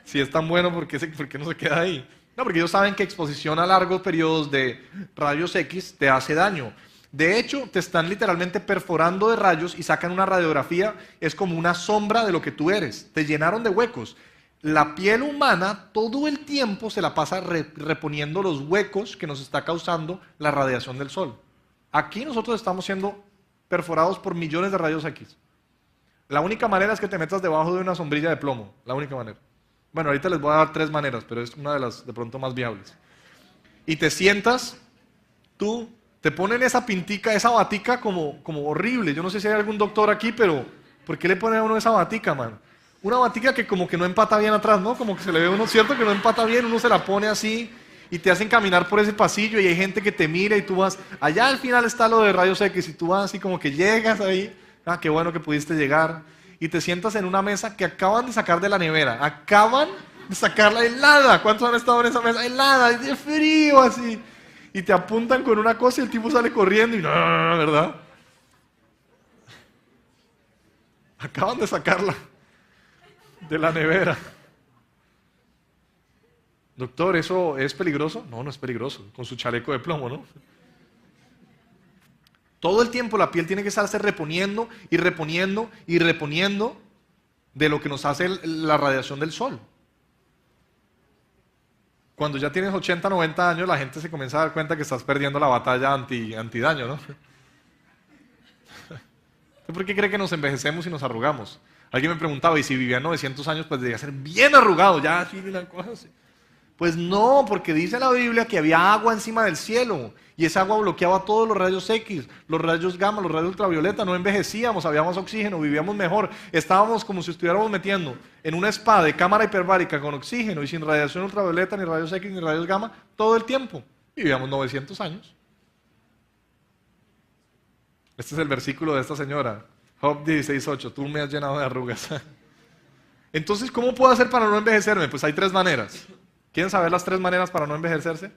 Si es tan bueno, ¿por qué no se queda ahí? No, porque ellos saben que exposición a largos periodos de rayos X te hace daño. De hecho, te están literalmente perforando de rayos y sacan una radiografía, es como una sombra de lo que tú eres. Te llenaron de huecos. La piel humana todo el tiempo se la pasa reponiendo los huecos que nos está causando la radiación del sol. Aquí nosotros estamos siendo perforados por millones de rayos X. La única manera es que te metas debajo de una sombrilla de plomo. La única manera. Bueno, ahorita les voy a dar 3 maneras, pero es una de las de pronto más viables. Y te sientas, tú, te ponen esa pintica, esa batica como horrible. Yo no sé si hay algún doctor aquí, pero ¿por qué le ponen a uno esa batica, man? Una batica que como que no empata bien atrás, ¿no? Como que se le ve a uno, ¿cierto? Que no empata bien, uno se la pone así y te hacen caminar por ese pasillo y hay gente que te mira y tú vas, allá al final está lo de rayos X y tú vas así como que llegas ahí, qué bueno que pudiste llegar, y te sientas en una mesa que acaban de sacar de la nevera, acaban de sacarla helada. ¿Cuántos han estado en esa mesa? Helada, de frío así. Y te apuntan con una cosa y el tipo sale corriendo y no, ¿verdad? Acaban de sacarla de la nevera. Doctor, ¿eso es peligroso? No, no es peligroso, con su chaleco de plomo, ¿no? Todo el tiempo la piel tiene que estarse reponiendo y reponiendo y reponiendo de lo que nos hace la radiación del sol. Cuando ya tienes 80, 90 años, la gente se comienza a dar cuenta que estás perdiendo la batalla antidaño, ¿no? ¿Por qué cree que nos envejecemos y nos arrugamos? Alguien me preguntaba, ¿y si vivía 900 años, pues debía ser bien arrugado, ya así, una cosa así? Pues no, porque dice la Biblia que había agua encima del cielo y esa agua bloqueaba todos los rayos X, los rayos gamma, los rayos ultravioleta, no envejecíamos, había más oxígeno, vivíamos mejor, estábamos como si estuviéramos metiendo en una spa de cámara hiperbárica con oxígeno y sin radiación ultravioleta, ni rayos X, ni rayos gamma, todo el tiempo. Vivíamos 900 años. Este es el versículo de esta señora, Job 16:8, tú me has llenado de arrugas. Entonces, ¿cómo puedo hacer para no envejecerme? Pues hay 3 maneras. ¿Quieren saber las 3 maneras para no envejecerse?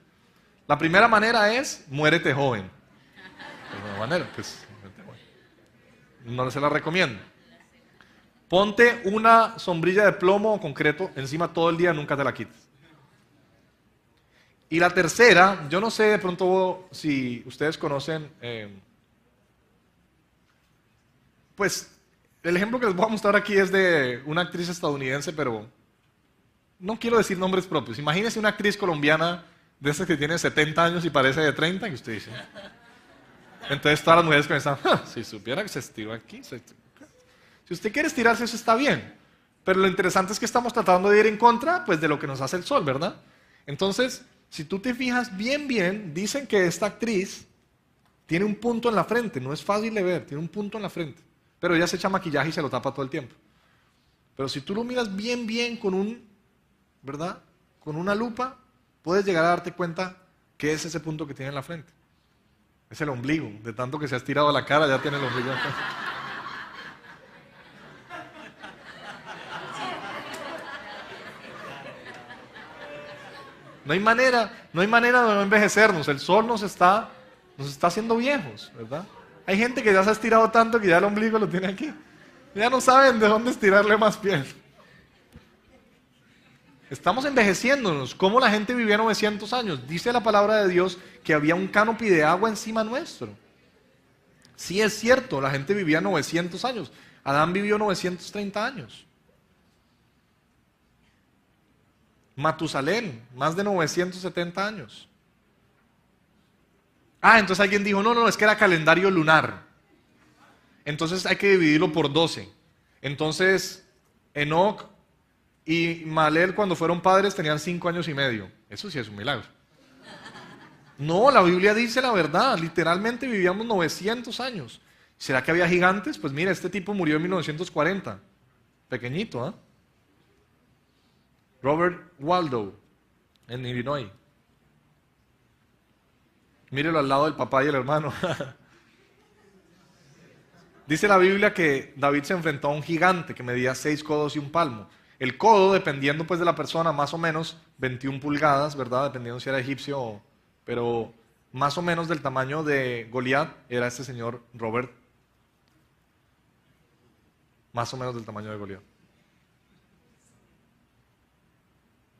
La primera manera es, muérete joven. No se la recomiendo. Ponte una sombrilla de plomo o concreto encima todo el día, nunca te la quites. Y la tercera, yo no sé de pronto si ustedes conocen, pues el ejemplo que les voy a mostrar aquí es de una actriz estadounidense, pero no quiero decir nombres propios. Imagínese una actriz colombiana de esas que tiene 70 años y parece de 30, que usted dice. Entonces todas las mujeres comienzan, si supiera que se estiró aquí. Si usted quiere estirarse, eso está bien. Pero lo interesante es que estamos tratando de ir en contra, pues, de lo que nos hace el sol, ¿verdad? Entonces, si tú te fijas bien, dicen que esta actriz tiene un punto en la frente. No es fácil de ver, tiene un punto en la frente. Pero ella se echa maquillaje y se lo tapa todo el tiempo. Pero si tú lo miras bien con ¿verdad? Con una lupa, puedes llegar a darte cuenta que es ese punto que tiene en la frente. Es el ombligo. De tanto que se ha estirado la cara, ya tiene el ombligo acá. No hay manera de no envejecernos. El sol nos está haciendo viejos, ¿verdad? Hay gente que ya se ha estirado tanto que ya el ombligo lo tiene aquí. Ya no saben de dónde estirarle más piel. Estamos envejeciéndonos. ¿Cómo la gente vivía 900 años? Dice la palabra de Dios que había un canopy de agua encima nuestro. Sí es cierto, la gente vivía 900 años. Adán vivió 930 años. Matusalén, más de 970 años. Entonces alguien dijo, no, es que era calendario lunar. Entonces hay que dividirlo por 12. Entonces, Enoc y Malel, cuando fueron padres, tenían 5 años y medio. Eso sí es un milagro. No, la Biblia dice la verdad. Literalmente vivíamos 900 años. ¿Será que había gigantes? Pues mira, este tipo murió en 1940. Pequeñito, ¿ah? Robert Waldo, en Illinois. Mírelo al lado del papá y el hermano. Dice la Biblia que David se enfrentó a un gigante que medía 6 codos y un palmo. El codo, dependiendo pues de la persona, más o menos 21 pulgadas, ¿verdad? Dependiendo si era egipcio, pero más o menos del tamaño de Goliat era este señor Robert. Más o menos del tamaño de Goliat.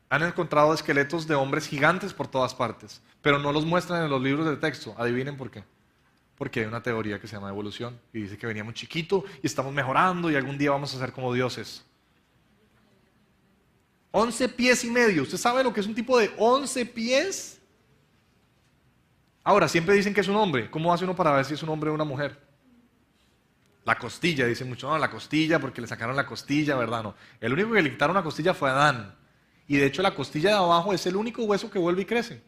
Han encontrado esqueletos de hombres gigantes por todas partes, pero no los muestran en los libros de texto. Adivinen por qué. Porque hay una teoría que se llama evolución y dice que veníamos chiquito y estamos mejorando y algún día vamos a ser como dioses. 11 pies y medio. ¿Usted sabe lo que es un tipo de 11 pies? Ahora, siempre dicen que es un hombre. ¿Cómo hace uno para ver si es un hombre o una mujer? La costilla, dicen mucho. No, la costilla porque le sacaron la costilla, ¿verdad? No. El único que le quitaron la costilla fue Adán. Y de hecho la costilla de abajo es el único hueso que vuelve y crece.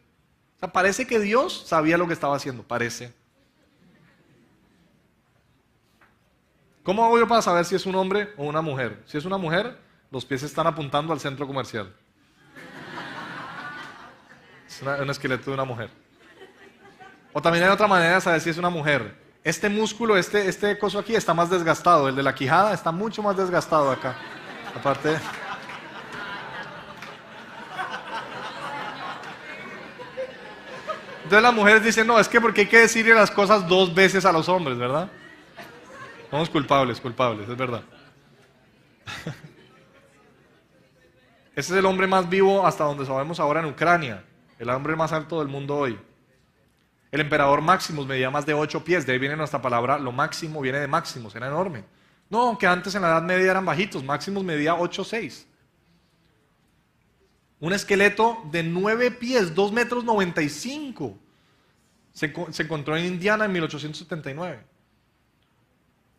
O sea, parece que Dios sabía lo que estaba haciendo. Parece. ¿Cómo hago yo para saber si es un hombre o una mujer? Si es una mujer, los pies están apuntando al centro comercial. Es un esqueleto de una mujer. O también hay otra manera de saber si es una mujer. Este músculo, este coso aquí está más desgastado. El de la quijada está mucho más desgastado acá. Aparte. Entonces las mujeres dicen, no, es que porque hay que decirle las cosas 2 veces a los hombres, ¿verdad? Somos culpables, es verdad. Ese es el hombre más vivo hasta donde sabemos ahora en Ucrania, el hombre más alto del mundo hoy. El emperador Maximus medía más de 8 pies, de ahí viene nuestra palabra, lo máximo viene de Maximus, era enorme. No, que antes en la Edad Media eran bajitos, Maximus medía 8'6". Un esqueleto de 9 pies, 2 metros 95. Se encontró en Indiana en 1879.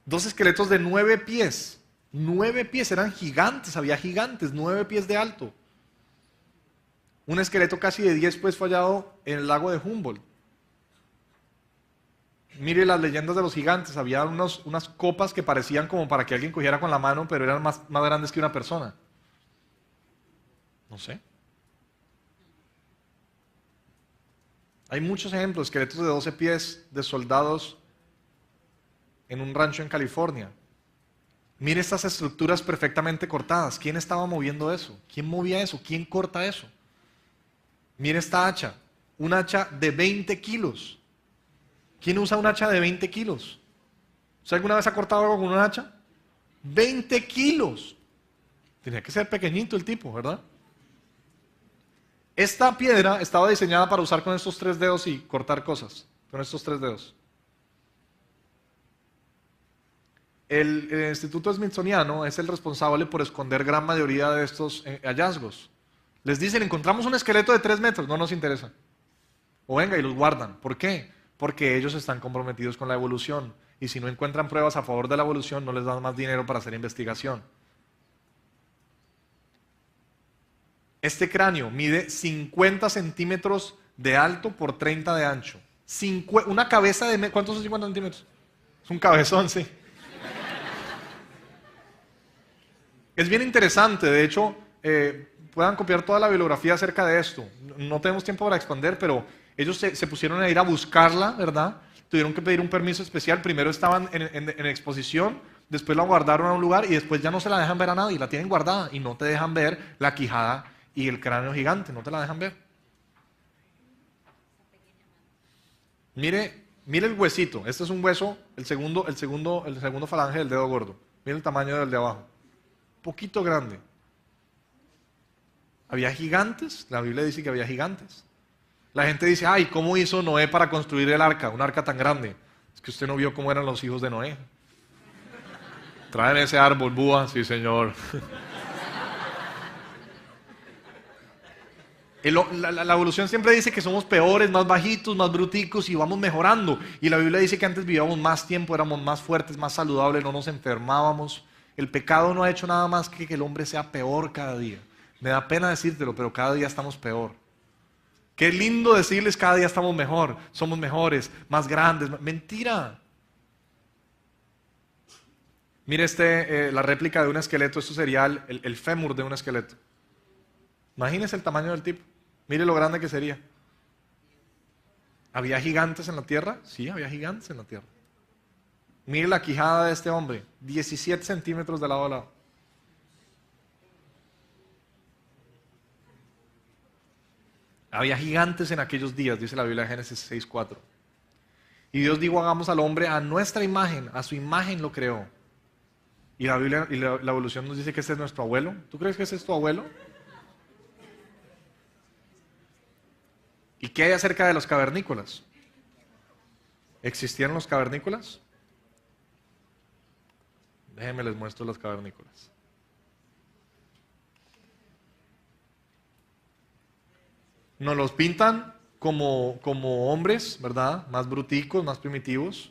Dos esqueletos de 9 pies. 9 pies, eran gigantes, había gigantes, 9 pies de alto. Un esqueleto casi de 10 pies fue hallado en el lago de Humboldt. Mire las leyendas de los gigantes, había unas copas que parecían como para que alguien cogiera con la mano, pero eran más grandes que una persona. No sé. Hay muchos ejemplos, esqueletos de 12 pies de soldados en un rancho en California. Mire estas estructuras perfectamente cortadas. ¿Quién estaba moviendo eso? ¿Quién movía eso? ¿Quién corta eso? Mire esta hacha, un hacha de 20 kilos. ¿Quién usa un hacha de 20 kilos? ¿Usted alguna vez ha cortado algo con un hacha? 20 kilos. Tenía que ser pequeñito el tipo, ¿verdad? Esta piedra estaba diseñada para usar con estos 3 dedos y cortar cosas. Con estos 3 dedos. El Instituto Smithsoniano es el responsable por esconder gran mayoría de estos hallazgos. Les dicen, encontramos un esqueleto de 3 metros, no nos interesa. O venga y los guardan. ¿Por qué? Porque ellos están comprometidos con la evolución. Y si no encuentran pruebas a favor de la evolución, no les dan más dinero para hacer investigación. Este cráneo mide 50 centímetros de alto por 30 de ancho. Una cabeza de... ¿Cuántos son 50 centímetros? Es un cabezón, sí. Es bien interesante, de hecho, puedan copiar toda la bibliografía acerca de esto. No tenemos tiempo para expandir, pero ellos se pusieron a ir a buscarla, ¿verdad? Tuvieron que pedir un permiso especial. Primero estaban en exposición, después la guardaron a un lugar y después ya no se la dejan ver a nadie. La tienen guardada y no te dejan ver la quijada y el cráneo gigante, no te la dejan ver. Mire el huesito. Este es un hueso, el segundo falange del dedo gordo. Mire el tamaño del de abajo. Poquito grande. Había gigantes, la Biblia dice que había gigantes. La gente dice, ay, ¿cómo hizo Noé para construir el arca? Un arca tan grande. Es que usted no vio cómo eran los hijos de Noé. Traen ese árbol, búa, sí señor. La evolución siempre dice que somos peores, más bajitos, más bruticos y vamos mejorando. Y la Biblia dice que antes vivíamos más tiempo, éramos más fuertes, más saludables, no nos enfermábamos. El pecado no ha hecho nada más que el hombre sea peor cada día. Me da pena decírtelo, pero cada día estamos peor. Qué lindo decirles cada día estamos mejor, somos mejores, más grandes. Mentira. Mire la réplica de un esqueleto, esto sería el fémur de un esqueleto. Imagínese el tamaño del tipo. Mire lo grande que sería. ¿Había gigantes en la tierra? Sí, había gigantes en la tierra. Mire la quijada de este hombre, 17 centímetros de lado a lado. Había gigantes en aquellos días, dice la Biblia de Génesis 6:4. Y Dios dijo, hagamos al hombre a nuestra imagen, a su imagen lo creó. Y la Biblia y la evolución nos dice que ese es nuestro abuelo. ¿Tú crees que ese es tu abuelo? ¿Y qué hay acerca de los cavernícolas? ¿Existían los cavernícolas? Déjenme les muestro los cavernícolas. Nos los pintan como hombres, ¿verdad? Más bruticos, más primitivos.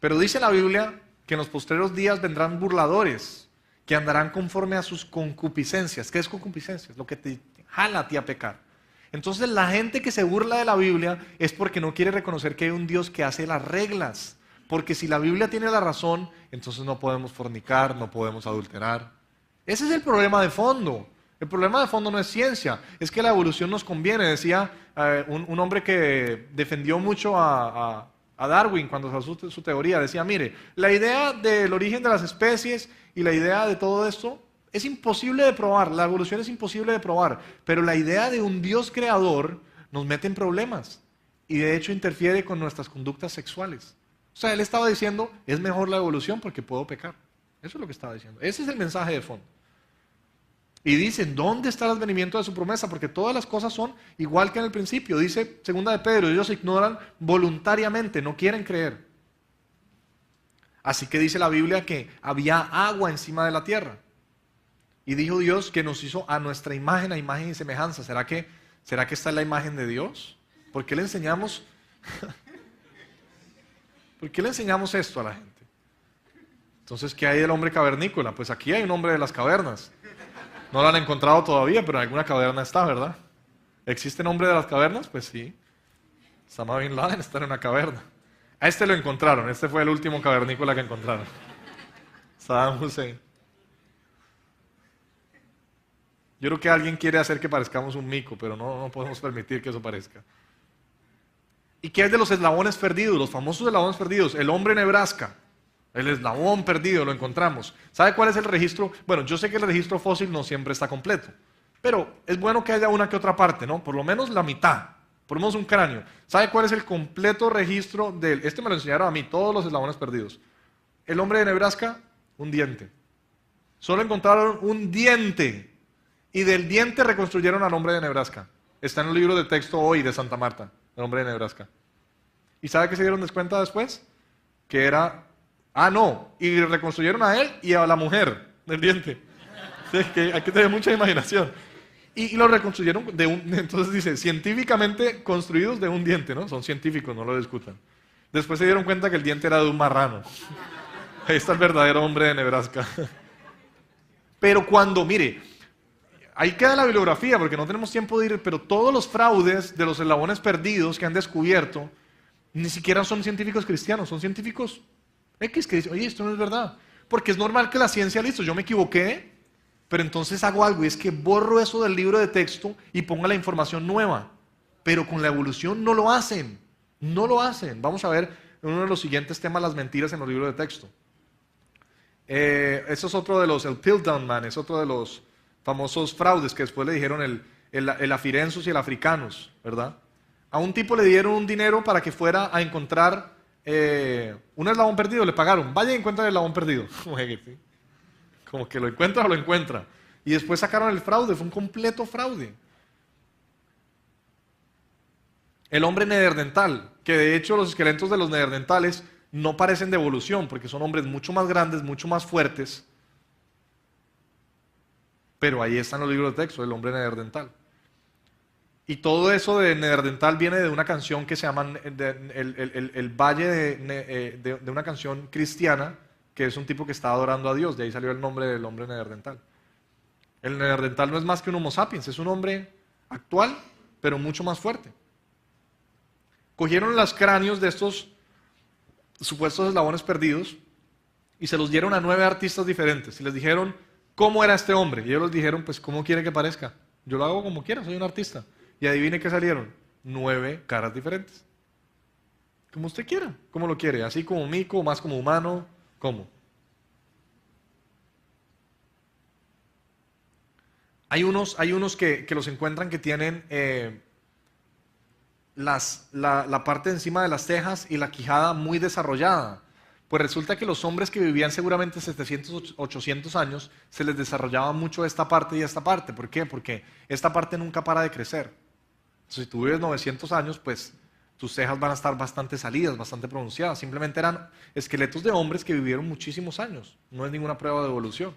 Pero dice la Biblia que en los postreros días vendrán burladores que andarán conforme a sus concupiscencias. ¿Qué es concupiscencias? Lo que te jala a ti a pecar. Entonces la gente que se burla de la Biblia es porque no quiere reconocer que hay un Dios que hace las reglas. Porque si la Biblia tiene la razón, entonces no podemos fornicar, no podemos adulterar. Ese es el problema de fondo. El problema de fondo no es ciencia, es que la evolución nos conviene. Decía un hombre que defendió mucho a Darwin cuando sacó su teoría. Decía, mire, la idea del origen de las especies y la idea de todo esto es imposible de probar, la evolución es imposible de probar, pero la idea de un Dios creador nos mete en problemas y de hecho interfiere con nuestras conductas sexuales. O sea, él estaba diciendo, es mejor la evolución porque puedo pecar. Eso es lo que estaba diciendo. Ese es el mensaje de fondo. Y dicen, ¿dónde está el advenimiento de su promesa? Porque todas las cosas son igual que en el principio. Dice segunda de Pedro, ellos ignoran voluntariamente, no quieren creer. Así que dice la Biblia que había agua encima de la tierra. Y dijo Dios que nos hizo a nuestra imagen, a imagen y semejanza. ¿Será que esta es la imagen de Dios? ¿Por qué le enseñamos? ¿Por qué le enseñamos esto a la gente? Entonces, ¿qué hay del hombre cavernícola? Pues aquí hay un hombre de las cavernas. No lo han encontrado todavía, pero en alguna caverna está, ¿verdad? ¿Existe un hombre de las cavernas? Pues sí. Osama Bin Laden está en una caverna. A este lo encontraron, este fue el último cavernícola que encontraron. Saddam Hussein. Yo creo que alguien quiere hacer que parezcamos un mico, pero no podemos permitir que eso parezca. ¿Y qué hay de los eslabones perdidos? Los famosos eslabones perdidos. El hombre Nebraska. El eslabón perdido, lo encontramos. ¿Sabe cuál es el registro? Bueno, yo sé que el registro fósil no siempre está completo, pero es bueno que haya una que otra parte, ¿no? Por lo menos la mitad. Por lo menos un cráneo. ¿Sabe cuál es el completo registro del... Este me lo enseñaron a mí, todos los eslabones perdidos. El hombre de Nebraska, un diente. Solo encontraron un diente. Y del diente reconstruyeron al hombre de Nebraska. Está en el libro de texto hoy de Santa Marta, el hombre de Nebraska. ¿Y sabe qué se dieron cuenta después? Que era... no, y reconstruyeron a él y a la mujer del diente. Es que hay que tener mucha imaginación. Y lo reconstruyeron entonces dice, científicamente construidos de un diente, ¿no? Son científicos, no lo discutan. Después se dieron cuenta que el diente era de un marrano. Ahí está el verdadero hombre de Nebraska. Pero mire, ahí queda la bibliografía, porque no tenemos tiempo de ir, pero todos los fraudes de los eslabones perdidos que han descubierto, ni siquiera son científicos cristianos, son científicos X que dicen, oye, esto no es verdad. Porque es normal que la ciencia, listo, yo me equivoqué, pero entonces hago algo, y es que borro eso del libro de texto y pongo la información nueva. Pero con la evolución no lo hacen, no lo hacen. Vamos a ver en uno de los siguientes temas las mentiras en los libros de texto. Eso es otro de el Piltdown Man, es otro de los famosos fraudes que después le dijeron el Afirensus y el Africanus, ¿verdad? A un tipo le dieron un dinero para que fuera a encontrar un eslabón perdido, le pagaron, vaya y encuentra el eslabón perdido. Como que lo encuentra o lo encuentra. Y después sacaron el fraude, fue un completo fraude. El hombre neandertal, que de hecho los esqueletos de los neandertales no parecen de evolución, porque son hombres mucho más grandes, mucho más fuertes. Pero ahí están los libros de texto, el hombre neandertal. Y todo eso de neandertal viene de una canción que se llama el Valle de una canción cristiana, que es un tipo que está adorando a Dios, de ahí salió el nombre del hombre neandertal. El neandertal no es más que un homo sapiens, es un hombre actual, pero mucho más fuerte. Cogieron los cráneos de estos supuestos eslabones perdidos y se los dieron a 9 artistas diferentes y les dijeron cómo era este hombre. Y ellos les dijeron, pues, ¿cómo quiere que parezca? Yo lo hago como quiera, soy un artista. Y adivine qué salieron, 9 caras diferentes. Como usted quiera, como lo quiere, así como mico, más como humano, ¿cómo? Hay unos que los encuentran que tienen la parte de encima de las cejas y la quijada muy desarrollada. Pues resulta que los hombres que vivían seguramente 700, 800 años, se les desarrollaba mucho esta parte y esta parte. ¿Por qué? Porque esta parte nunca para de crecer. Entonces, si tú vives 900 años, pues tus cejas van a estar bastante salidas, bastante pronunciadas. Simplemente eran esqueletos de hombres que vivieron muchísimos años. No es ninguna prueba de evolución.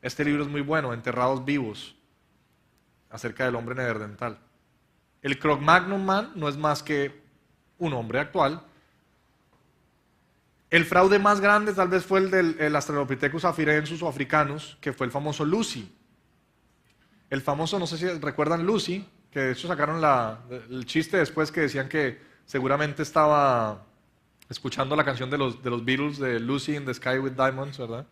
Este libro es muy bueno, Enterrados Vivos, acerca del hombre neandertal. El Cro-Magnon Man no es más que un hombre actual. El fraude más grande tal vez fue el del Australopithecus afarensis o africanus, que fue el famoso Lucy. El famoso, no sé si recuerdan Lucy, que de hecho sacaron el chiste después que decían que seguramente estaba escuchando la canción de los Beatles de Lucy in the Sky with Diamonds, ¿verdad?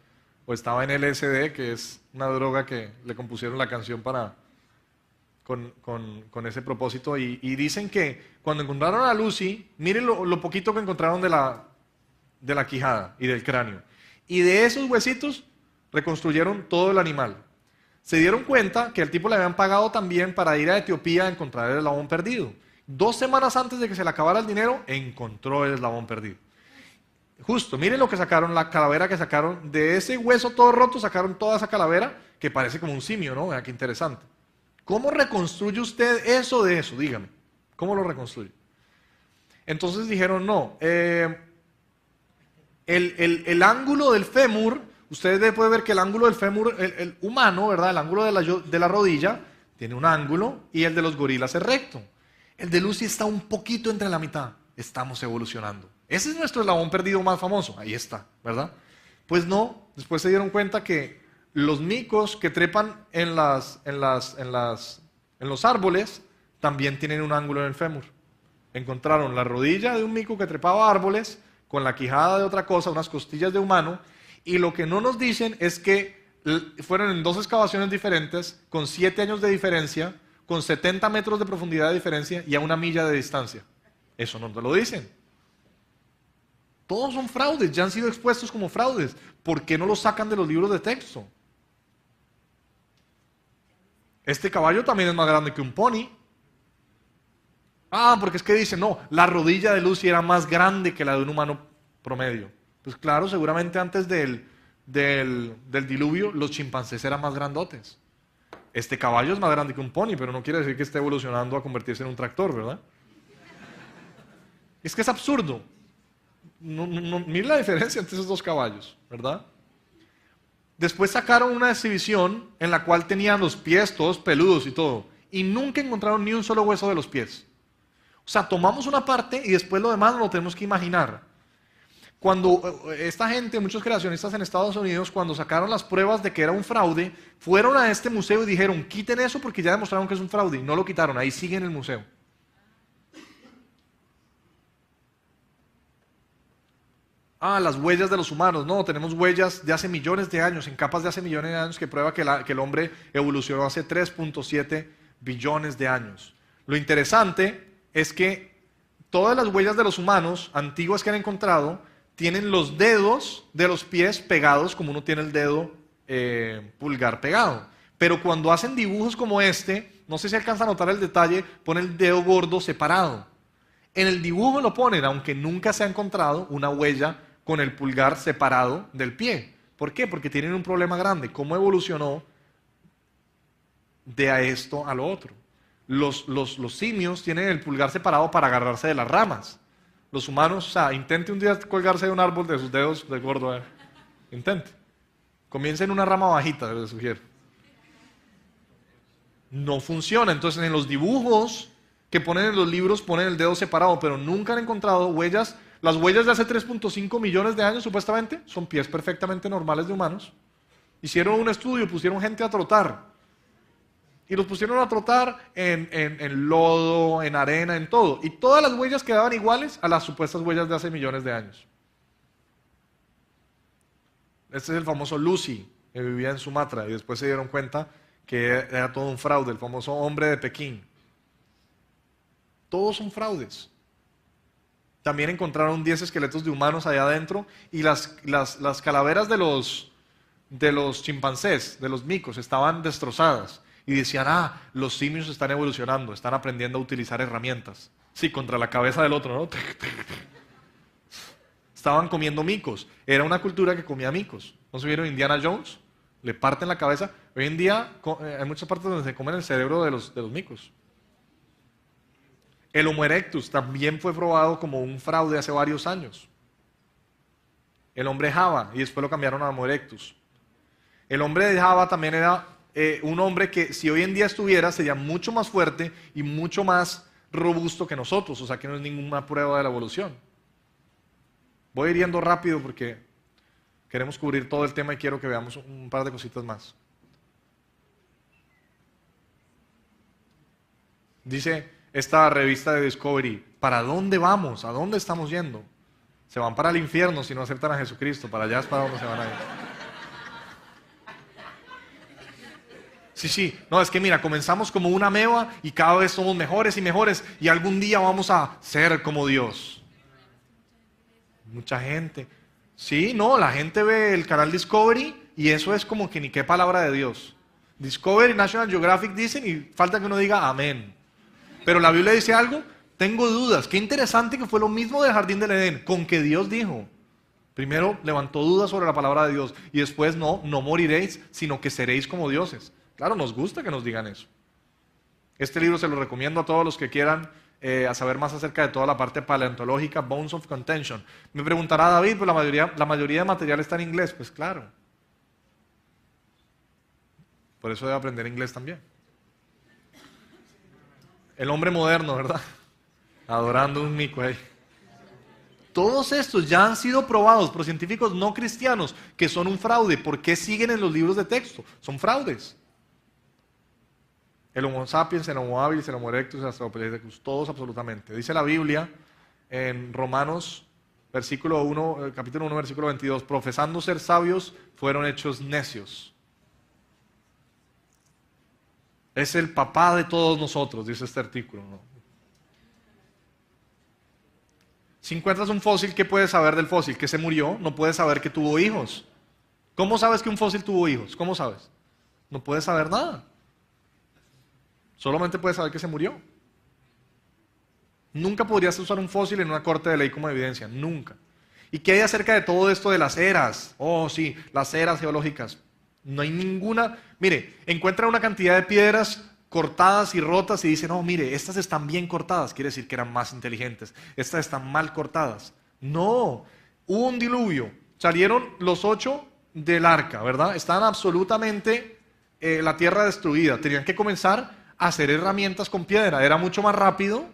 O estaba en LSD, que es una droga que le compusieron la canción con ese propósito. Y dicen que cuando encontraron a Lucy, miren lo poquito que encontraron de la quijada y del cráneo. Y de esos huesitos reconstruyeron todo el animal. Se dieron cuenta que al tipo le habían pagado también para ir a Etiopía a encontrar el eslabón perdido. 2 semanas antes de que se le acabara el dinero, encontró el eslabón perdido. Justo, miren lo que sacaron, la calavera que sacaron. De ese hueso todo roto sacaron toda esa calavera que parece como un simio, ¿no? Vea qué interesante. ¿Cómo reconstruye usted eso de eso? Dígame. ¿Cómo lo reconstruye? Entonces dijeron, no, el ángulo del fémur, ustedes pueden ver que el ángulo del fémur, el humano, ¿verdad? El ángulo de la rodilla tiene un ángulo y el de los gorilas es recto. El de Lucy está un poquito entre la mitad. Estamos evolucionando. Ese es nuestro eslabón perdido más famoso. Ahí está, ¿verdad? Pues no, después se dieron cuenta que los micos que trepan en los árboles también tienen un ángulo en el fémur. Encontraron la rodilla de un mico que trepaba árboles con la quijada de otra cosa, unas costillas de humano, y lo que no nos dicen es que fueron en dos excavaciones diferentes, con 7 años de diferencia, con 70 metros de profundidad de diferencia y a 1 milla de distancia. Eso no te lo dicen. Todos son fraudes, ya han sido expuestos como fraudes. ¿Por qué no los sacan de los libros de texto? Este caballo también es más grande que un pony. Ah, porque es que dicen, no, la rodilla de Lucy era más grande que la de un humano promedio. Pues claro, seguramente antes del diluvio los chimpancés eran más grandotes. Este caballo es más grande que un pony, pero no quiere decir que esté evolucionando a convertirse en un tractor, ¿verdad? Es que es absurdo. Mira la diferencia entre esos dos caballos, ¿verdad? Después sacaron una exhibición en la cual tenían los pies todos peludos y todo, y nunca encontraron ni un solo hueso de los pies. O sea, tomamos una parte y después lo demás lo tenemos que imaginar. Cuando esta gente, muchos creacionistas en Estados Unidos, cuando sacaron las pruebas de que era un fraude, fueron a este museo y dijeron, quiten eso porque ya demostraron que es un fraude, y no lo quitaron, ahí sigue en el museo. Ah, las huellas de los humanos. No, tenemos huellas de hace millones de años, en capas de hace millones de años que prueba que el hombre evolucionó hace 3.7 billones de años. Lo interesante es que todas las huellas de los humanos antiguas que han encontrado tienen los dedos de los pies pegados como uno tiene el dedo pulgar pegado. Pero cuando hacen dibujos como este, no sé si alcanza a notar el detalle, pone el dedo gordo separado. En el dibujo lo ponen, aunque nunca se ha encontrado una huella con el pulgar separado del pie. ¿Por qué? Porque tienen un problema grande. ¿Cómo evolucionó de a esto a lo otro? Los simios tienen el pulgar separado para agarrarse de las ramas. Los humanos, o sea, intente un día colgarse de un árbol de sus dedos de gordo. Intente. Comience en una rama bajita, les sugiero. No funciona. Entonces, en los dibujos que ponen en los libros, ponen el dedo separado, pero nunca han encontrado huellas. Las huellas de hace 3.5 millones de años, supuestamente, son pies perfectamente normales de humanos. Hicieron un estudio, pusieron gente a trotar. Y los pusieron a trotar en lodo, en arena, en todo. Y todas las huellas quedaban iguales a las supuestas huellas de hace millones de años. Este es el famoso Lucy, que vivía en Sumatra. Y después se dieron cuenta que era todo un fraude, el famoso hombre de Pekín. Todos son fraudes. También encontraron 10 esqueletos de humanos allá adentro. Y las calaveras de los chimpancés, de los micos, estaban destrozadas. Y decían, los simios están evolucionando, están aprendiendo a utilizar herramientas. Sí, contra la cabeza del otro, ¿no? Estaban comiendo micos. Era una cultura que comía micos. ¿No se vieron Indiana Jones? Le parten la cabeza. Hoy en día hay muchas partes donde se comen el cerebro de los micos. El Homo erectus también fue probado como un fraude hace varios años. El hombre Java, y después lo cambiaron a Homo erectus. El hombre de Java también era un hombre que si hoy en día estuviera sería mucho más fuerte y mucho más robusto que nosotros, o sea que no es ninguna prueba de la evolución. Voy a ir yendo rápido porque queremos cubrir todo el tema y quiero que veamos un par de cositas más. Dice esta revista de Discovery, ¿para dónde vamos? ¿A dónde estamos yendo? Se van para el infierno si no aceptan a Jesucristo, para allá es para donde se van a ir. Sí, no, es que mira, comenzamos como una ameba y cada vez somos mejores y mejores y algún día vamos a ser como Dios. Mucha gente. Sí, no, la gente ve el canal Discovery y eso es como que ni qué palabra de Dios. Discovery, National Geographic dicen y falta que uno diga amén. Pero la Biblia dice algo, tengo dudas. Qué interesante que fue lo mismo del jardín del Edén, con que Dios dijo. Primero levantó dudas sobre la palabra de Dios y después no moriréis, sino que seréis como dioses. Claro, nos gusta que nos digan eso. Este libro se lo recomiendo a todos los que quieran a saber más acerca de toda la parte paleontológica, Bones of Contention. Me preguntará David, pues la mayoría de material está en inglés. Pues claro. Por eso debe aprender inglés también. El hombre moderno, ¿verdad? Adorando un mico ahí. Todos estos ya han sido probados por científicos no cristianos que son un fraude. ¿Por qué siguen en los libros de texto? Son fraudes. El Homo sapiens, el Homo habilis, el Homo erectus, el Australopithecus, todos absolutamente. Dice la Biblia en Romanos capítulo 1, versículo 22, profesando ser sabios, fueron hechos necios. Es el papá de todos nosotros, dice este artículo, ¿no? Si encuentras un fósil, ¿qué puedes saber del fósil? Que se murió, no puedes saber que tuvo hijos. ¿Cómo sabes que un fósil tuvo hijos? ¿Cómo sabes? No puedes saber nada. Solamente puedes saber que se murió. Nunca podrías usar un fósil en una corte de ley como evidencia, nunca. ¿Y qué hay acerca de todo esto de las eras? Oh, sí, las eras geológicas. No hay ninguna. Mire, encuentra una cantidad de piedras cortadas y rotas y dice, no, mire, estas están bien cortadas, quiere decir que eran más inteligentes. Estas están mal cortadas. No, hubo un diluvio, salieron los 8 del arca, ¿verdad? Estaban absolutamente la tierra destruida. Tenían que comenzar a hacer herramientas con piedra. Era mucho más rápido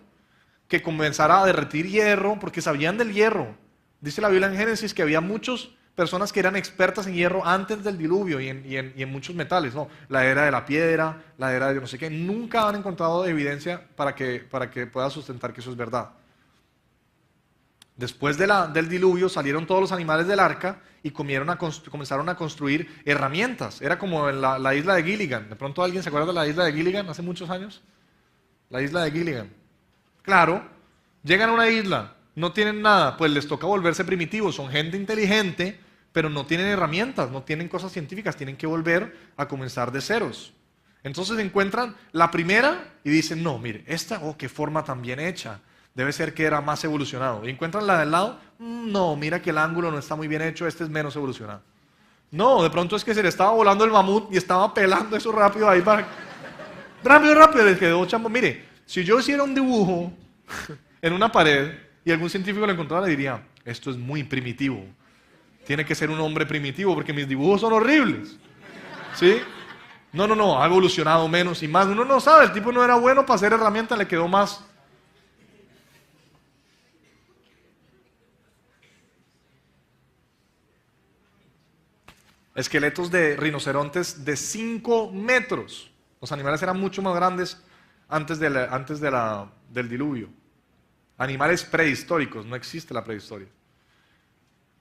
que comenzar a derretir hierro, porque sabían del hierro. Dice la Biblia en Génesis que había muchas personas que eran expertas en hierro antes del diluvio y en muchos metales, ¿no? La era de la piedra, la era de no sé qué. Nunca han encontrado evidencia para que pueda sustentar que eso es verdad. Después del diluvio salieron todos los animales del arca y comenzaron a construir herramientas. Era como en la isla de Gilligan. ¿De pronto alguien se acuerda de la isla de Gilligan hace muchos años? La isla de Gilligan. Claro, llegan a una isla, no tienen nada, pues les toca volverse primitivos. Son gente inteligente, pero no tienen herramientas, no tienen cosas científicas, tienen que volver a comenzar de ceros. Entonces encuentran la primera y dicen, no, mire, esta, oh, qué forma tan bien hecha. Debe ser que era más evolucionado. Y encuentran la del lado, no, mira que el ángulo no está muy bien hecho, este es menos evolucionado. No, de pronto es que se le estaba volando el mamut y estaba pelando eso rápido ahí para... Rápido, les quedó chambo. Mire, si yo hiciera un dibujo en una pared y algún científico lo encontrara, diría, esto es muy primitivo. Tiene que ser un hombre primitivo porque mis dibujos son horribles. ¿Sí? No, ha evolucionado menos y más. Uno no sabe, el tipo no era bueno para hacer herramientas, le quedó más... Esqueletos de rinocerontes de 5 metros. Los animales eran mucho más grandes antes del diluvio. Animales prehistóricos, no existe la prehistoria.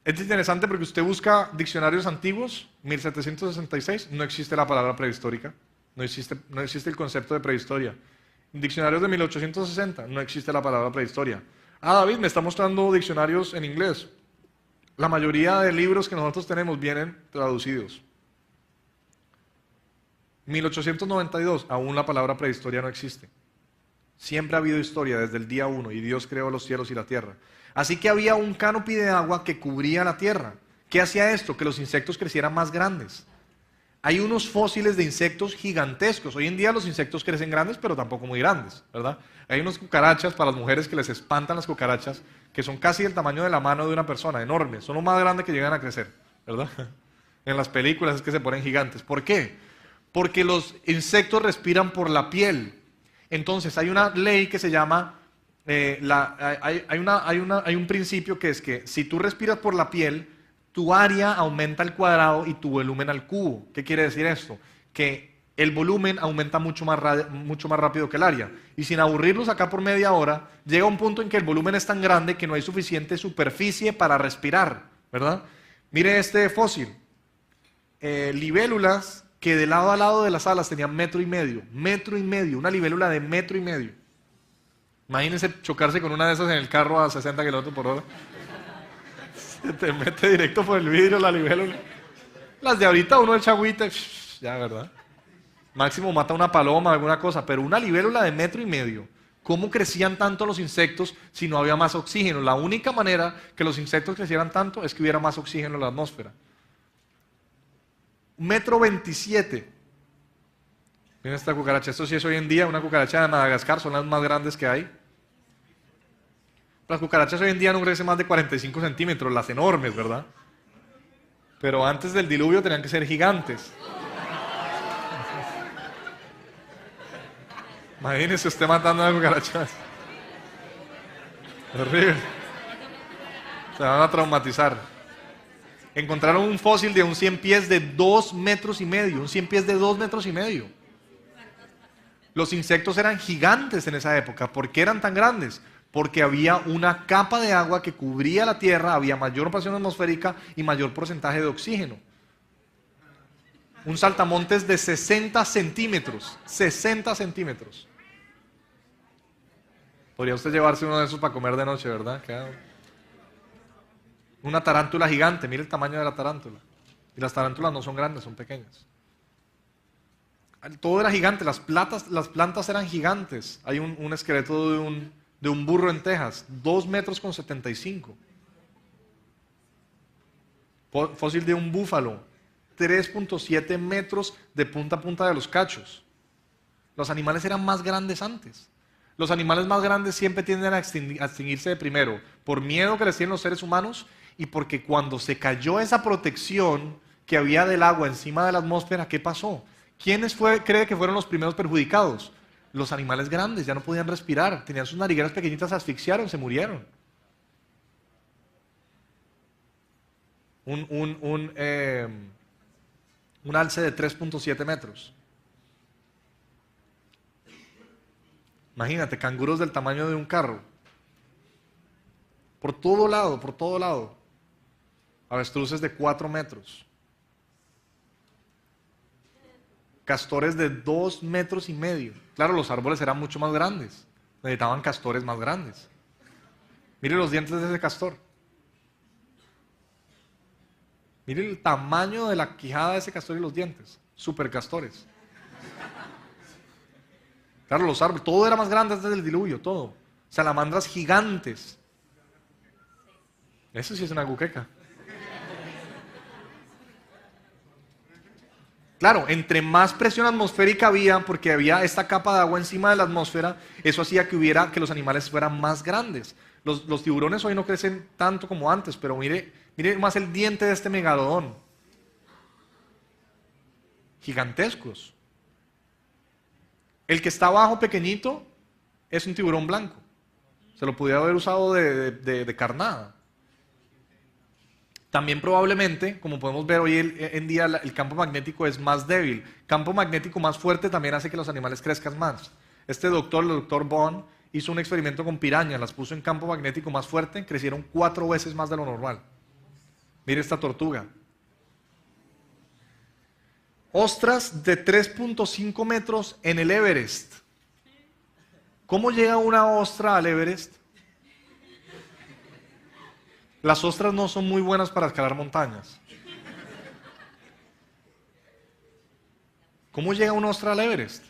Es interesante porque usted busca diccionarios antiguos, 1766, no existe la palabra prehistórica, no existe el concepto de prehistoria. En diccionarios de 1860, no existe la palabra prehistoria. David me está mostrando diccionarios en inglés. La mayoría de libros que nosotros tenemos vienen traducidos. 1892, aún la palabra prehistoria no existe. Siempre ha habido historia desde el día 1 y Dios creó los cielos y la tierra. Así que había un canopy de agua que cubría la tierra. ¿Qué hacía esto? Que los insectos crecieran más grandes. Hay unos fósiles de insectos gigantescos. Hoy en día los insectos crecen grandes, pero tampoco muy grandes, ¿verdad? Hay unas cucarachas para las mujeres que les espantan las cucarachas, que son casi del tamaño de la mano de una persona, enormes. Son lo más grandes que llegan a crecer, ¿verdad? En las películas es que se ponen gigantes. ¿Por qué? Porque los insectos respiran por la piel. Entonces hay una ley que se llama, hay un principio que es que si tú respiras por la piel, tu área aumenta al cuadrado y tu volumen al cubo. ¿Qué quiere decir esto? Que el volumen aumenta mucho más rápido que el área. Y sin aburrirlos acá por media hora, llega un punto en que el volumen es tan grande que no hay suficiente superficie para respirar, ¿verdad? Mire este fósil. Libélulas que de lado a lado de las alas tenían metro y medio, una libélula de metro y medio. Imagínense chocarse con una de esas en el carro a 60 kilómetros por hora. Se te mete directo por el vidrio la libélula. Las de ahorita uno echa agüita, ya, ¿verdad? Máximo mata una paloma, alguna cosa, pero una libélula de metro y medio, ¿Cómo crecían tanto los insectos si no había más oxígeno? La única manera que los insectos crecieran tanto es que hubiera más oxígeno en la atmósfera. 1,27 m. Miren esta cucaracha. Esto sí es hoy en día una cucaracha de Madagascar, son las más grandes que hay. Las cucarachas hoy en día no crecen más de 45 centímetros, las enormes, ¿verdad? Pero antes del diluvio tenían que ser gigantes. Imagínese usted matando a cucarachas. Horrible. Se van a traumatizar. Encontraron un fósil de un 100 pies de 2,5 metros. Un 100 pies de 2,5 metros. Los insectos eran gigantes en esa época. ¿Por qué eran tan grandes? Porque había una capa de agua que cubría la Tierra, había mayor presión atmosférica y mayor porcentaje de oxígeno. Un saltamontes de 60 centímetros. 60 centímetros. Podría usted llevarse uno de esos para comer de noche, ¿verdad? Una tarántula gigante, mire el tamaño de la tarántula. Y las tarántulas no son grandes, son pequeñas. Todo era gigante, las plantas eran gigantes. Hay un esqueleto de un burro en Texas, 2,75 metros. Fósil de un búfalo, 3,7 metros de punta a punta de los cachos. Los animales eran más grandes antes. Los animales más grandes siempre tienden a extinguirse de primero, por miedo que les tienen los seres humanos y porque cuando se cayó esa protección que había del agua encima de la atmósfera, ¿qué pasó? ¿Quiénes cree que fueron los primeros perjudicados? Los animales grandes, ya no podían respirar, tenían sus narigueras pequeñitas, se asfixiaron, se murieron. Un alce de 3,7 metros. Imagínate, canguros del tamaño de un carro. Por todo lado, por todo lado. Avestruces de 4 metros. Castores de 2,5 metros. Claro, los árboles eran mucho más grandes. Necesitaban castores más grandes. Mire los dientes de ese castor. Mire el tamaño de la quijada de ese castor y los dientes. Super castores. Claro, los árboles, todo era más grande antes del diluvio, todo. Salamandras gigantes. Eso sí es una cuqueca. Claro, entre más presión atmosférica había, porque había esta capa de agua encima de la atmósfera, eso hacía que los animales fueran más grandes. Los tiburones hoy no crecen tanto como antes, pero mire más el diente de este megalodón. Gigantescos. El que está abajo pequeñito es un tiburón blanco. Se lo pudiera haber usado de carnada. También probablemente, como podemos ver hoy en día, el campo magnético es más débil. Campo magnético más fuerte también hace que los animales crezcan más. Este doctor, el doctor Bond, hizo un experimento con pirañas, las puso en campo magnético más fuerte, crecieron 4 veces más de lo normal. Mire esta tortuga. Ostras de 3,5 metros en el Everest. ¿Cómo llega una ostra al Everest? Las ostras no son muy buenas para escalar montañas. ¿Cómo llega una ostra al Everest?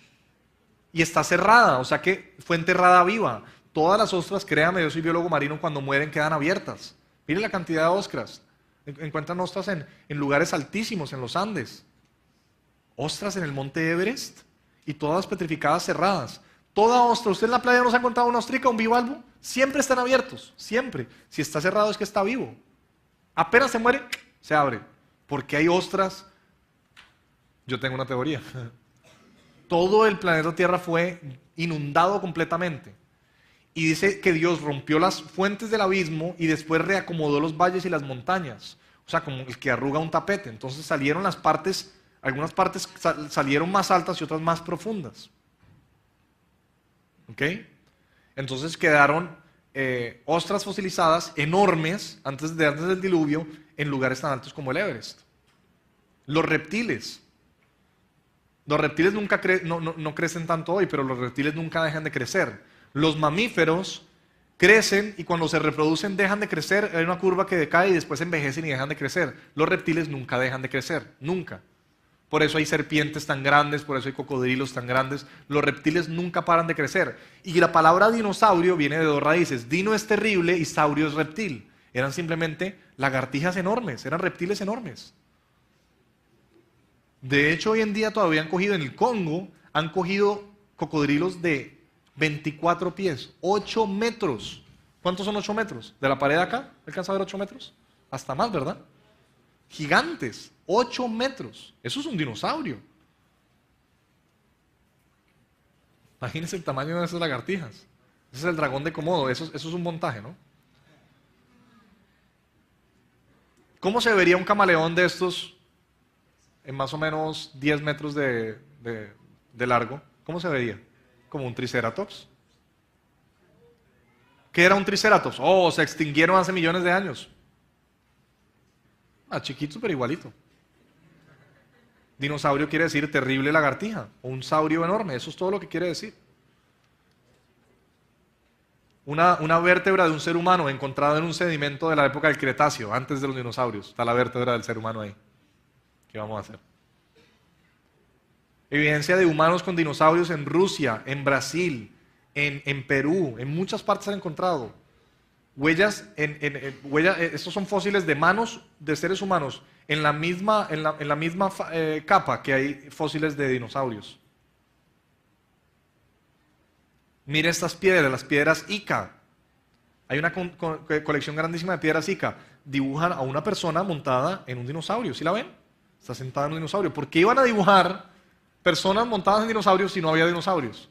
Y está cerrada, o sea que fue enterrada viva. Todas las ostras, créame, yo soy biólogo marino, cuando mueren quedan abiertas. Mire la cantidad de ostras. Encuentran ostras en lugares altísimos, en los Andes. Ostras en el monte Everest y todas petrificadas, cerradas. Toda ostra, ¿usted en la playa no se ha encontrado una ostrica, un bivalvo? Siempre están abiertos, siempre. Si está cerrado es que está vivo. Apenas se muere, se abre. Porque hay ostras. Yo tengo una teoría. Todo el planeta Tierra fue inundado completamente. Y dice que Dios rompió las fuentes del abismo y después reacomodó los valles y las montañas. O sea, como el que arruga un tapete. Entonces salieron las partes, algunas partes salieron más altas y otras más profundas. ¿Ok? Entonces quedaron ostras fosilizadas enormes antes del diluvio en lugares tan altos como el Everest. Los reptiles. Los reptiles nunca no crecen tanto hoy, pero los reptiles nunca dejan de crecer. Los mamíferos crecen y cuando se reproducen dejan de crecer, hay una curva que decae y después envejecen y dejan de crecer. Los reptiles nunca dejan de crecer, nunca. Por eso hay serpientes tan grandes, por eso hay cocodrilos tan grandes. Los reptiles nunca paran de crecer. Y la palabra dinosaurio viene de dos raíces. Dino es terrible y saurio es reptil. Eran simplemente lagartijas enormes, eran reptiles enormes. De hecho, hoy en día todavía han cogido en el Congo, han cogido cocodrilos de 24 pies, 8 metros. ¿Cuántos son 8 metros? ¿De la pared acá? ¿Alcanza a ver 8 metros? Hasta más, ¿verdad? Gigantes, 8 metros. Eso es un dinosaurio. Imagínense el tamaño de esas lagartijas. Ese es el dragón de Komodo, eso es un montaje, ¿no? ¿Cómo se vería un camaleón de estos en más o menos 10 metros de largo? ¿Cómo se vería? Como un triceratops. ¿Qué era un triceratops? Oh, se extinguieron hace millones de años. Ah, chiquito pero igualito. Dinosaurio quiere decir terrible lagartija, o un saurio enorme, eso es todo lo que quiere decir. Una vértebra de un ser humano encontrada en un sedimento de la época del Cretáceo, antes de los dinosaurios. Está la vértebra del ser humano ahí. ¿Qué vamos a hacer? Evidencia de humanos con dinosaurios en Rusia, en Brasil, en Perú, en muchas partes se han encontrado. Huellas, estos son fósiles de manos de seres humanos en la misma capa que hay fósiles de dinosaurios. Mire estas piedras, las piedras Ica. Hay una colección grandísima de piedras Ica. Dibujan a una persona montada en un dinosaurio. ¿Sí la ven? Está sentada en un dinosaurio. ¿Por qué iban a dibujar personas montadas en dinosaurios si no había dinosaurios?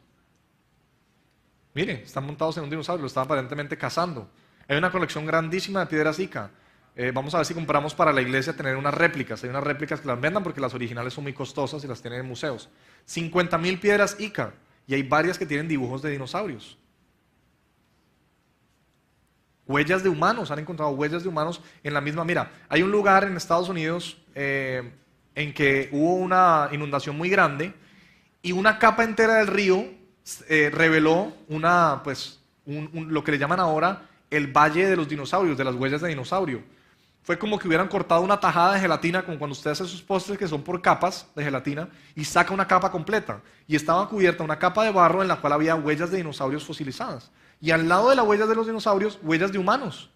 Miren, están montados en un dinosaurio, lo están aparentemente cazando. Hay una colección grandísima de piedras Ica. Vamos a ver si compramos para la iglesia tener unas réplicas. Hay unas réplicas que las vendan porque las originales son muy costosas y las tienen en museos. 50.000 piedras Ica. Y hay varias que tienen dibujos de dinosaurios. Huellas de humanos, han encontrado huellas de humanos en la misma. Mira, hay un lugar en Estados Unidos en que hubo una inundación muy grande y una capa entera del río reveló lo que le llaman ahora el Valle de los Dinosaurios, de las huellas de dinosaurio. Fue como que hubieran cortado una tajada de gelatina, como cuando usted hace sus postres que son por capas de gelatina, y saca una capa completa. Y estaba cubierta una capa de barro en la cual había huellas de dinosaurios fosilizadas. Y al lado de las huellas de los dinosaurios, huellas de humanos.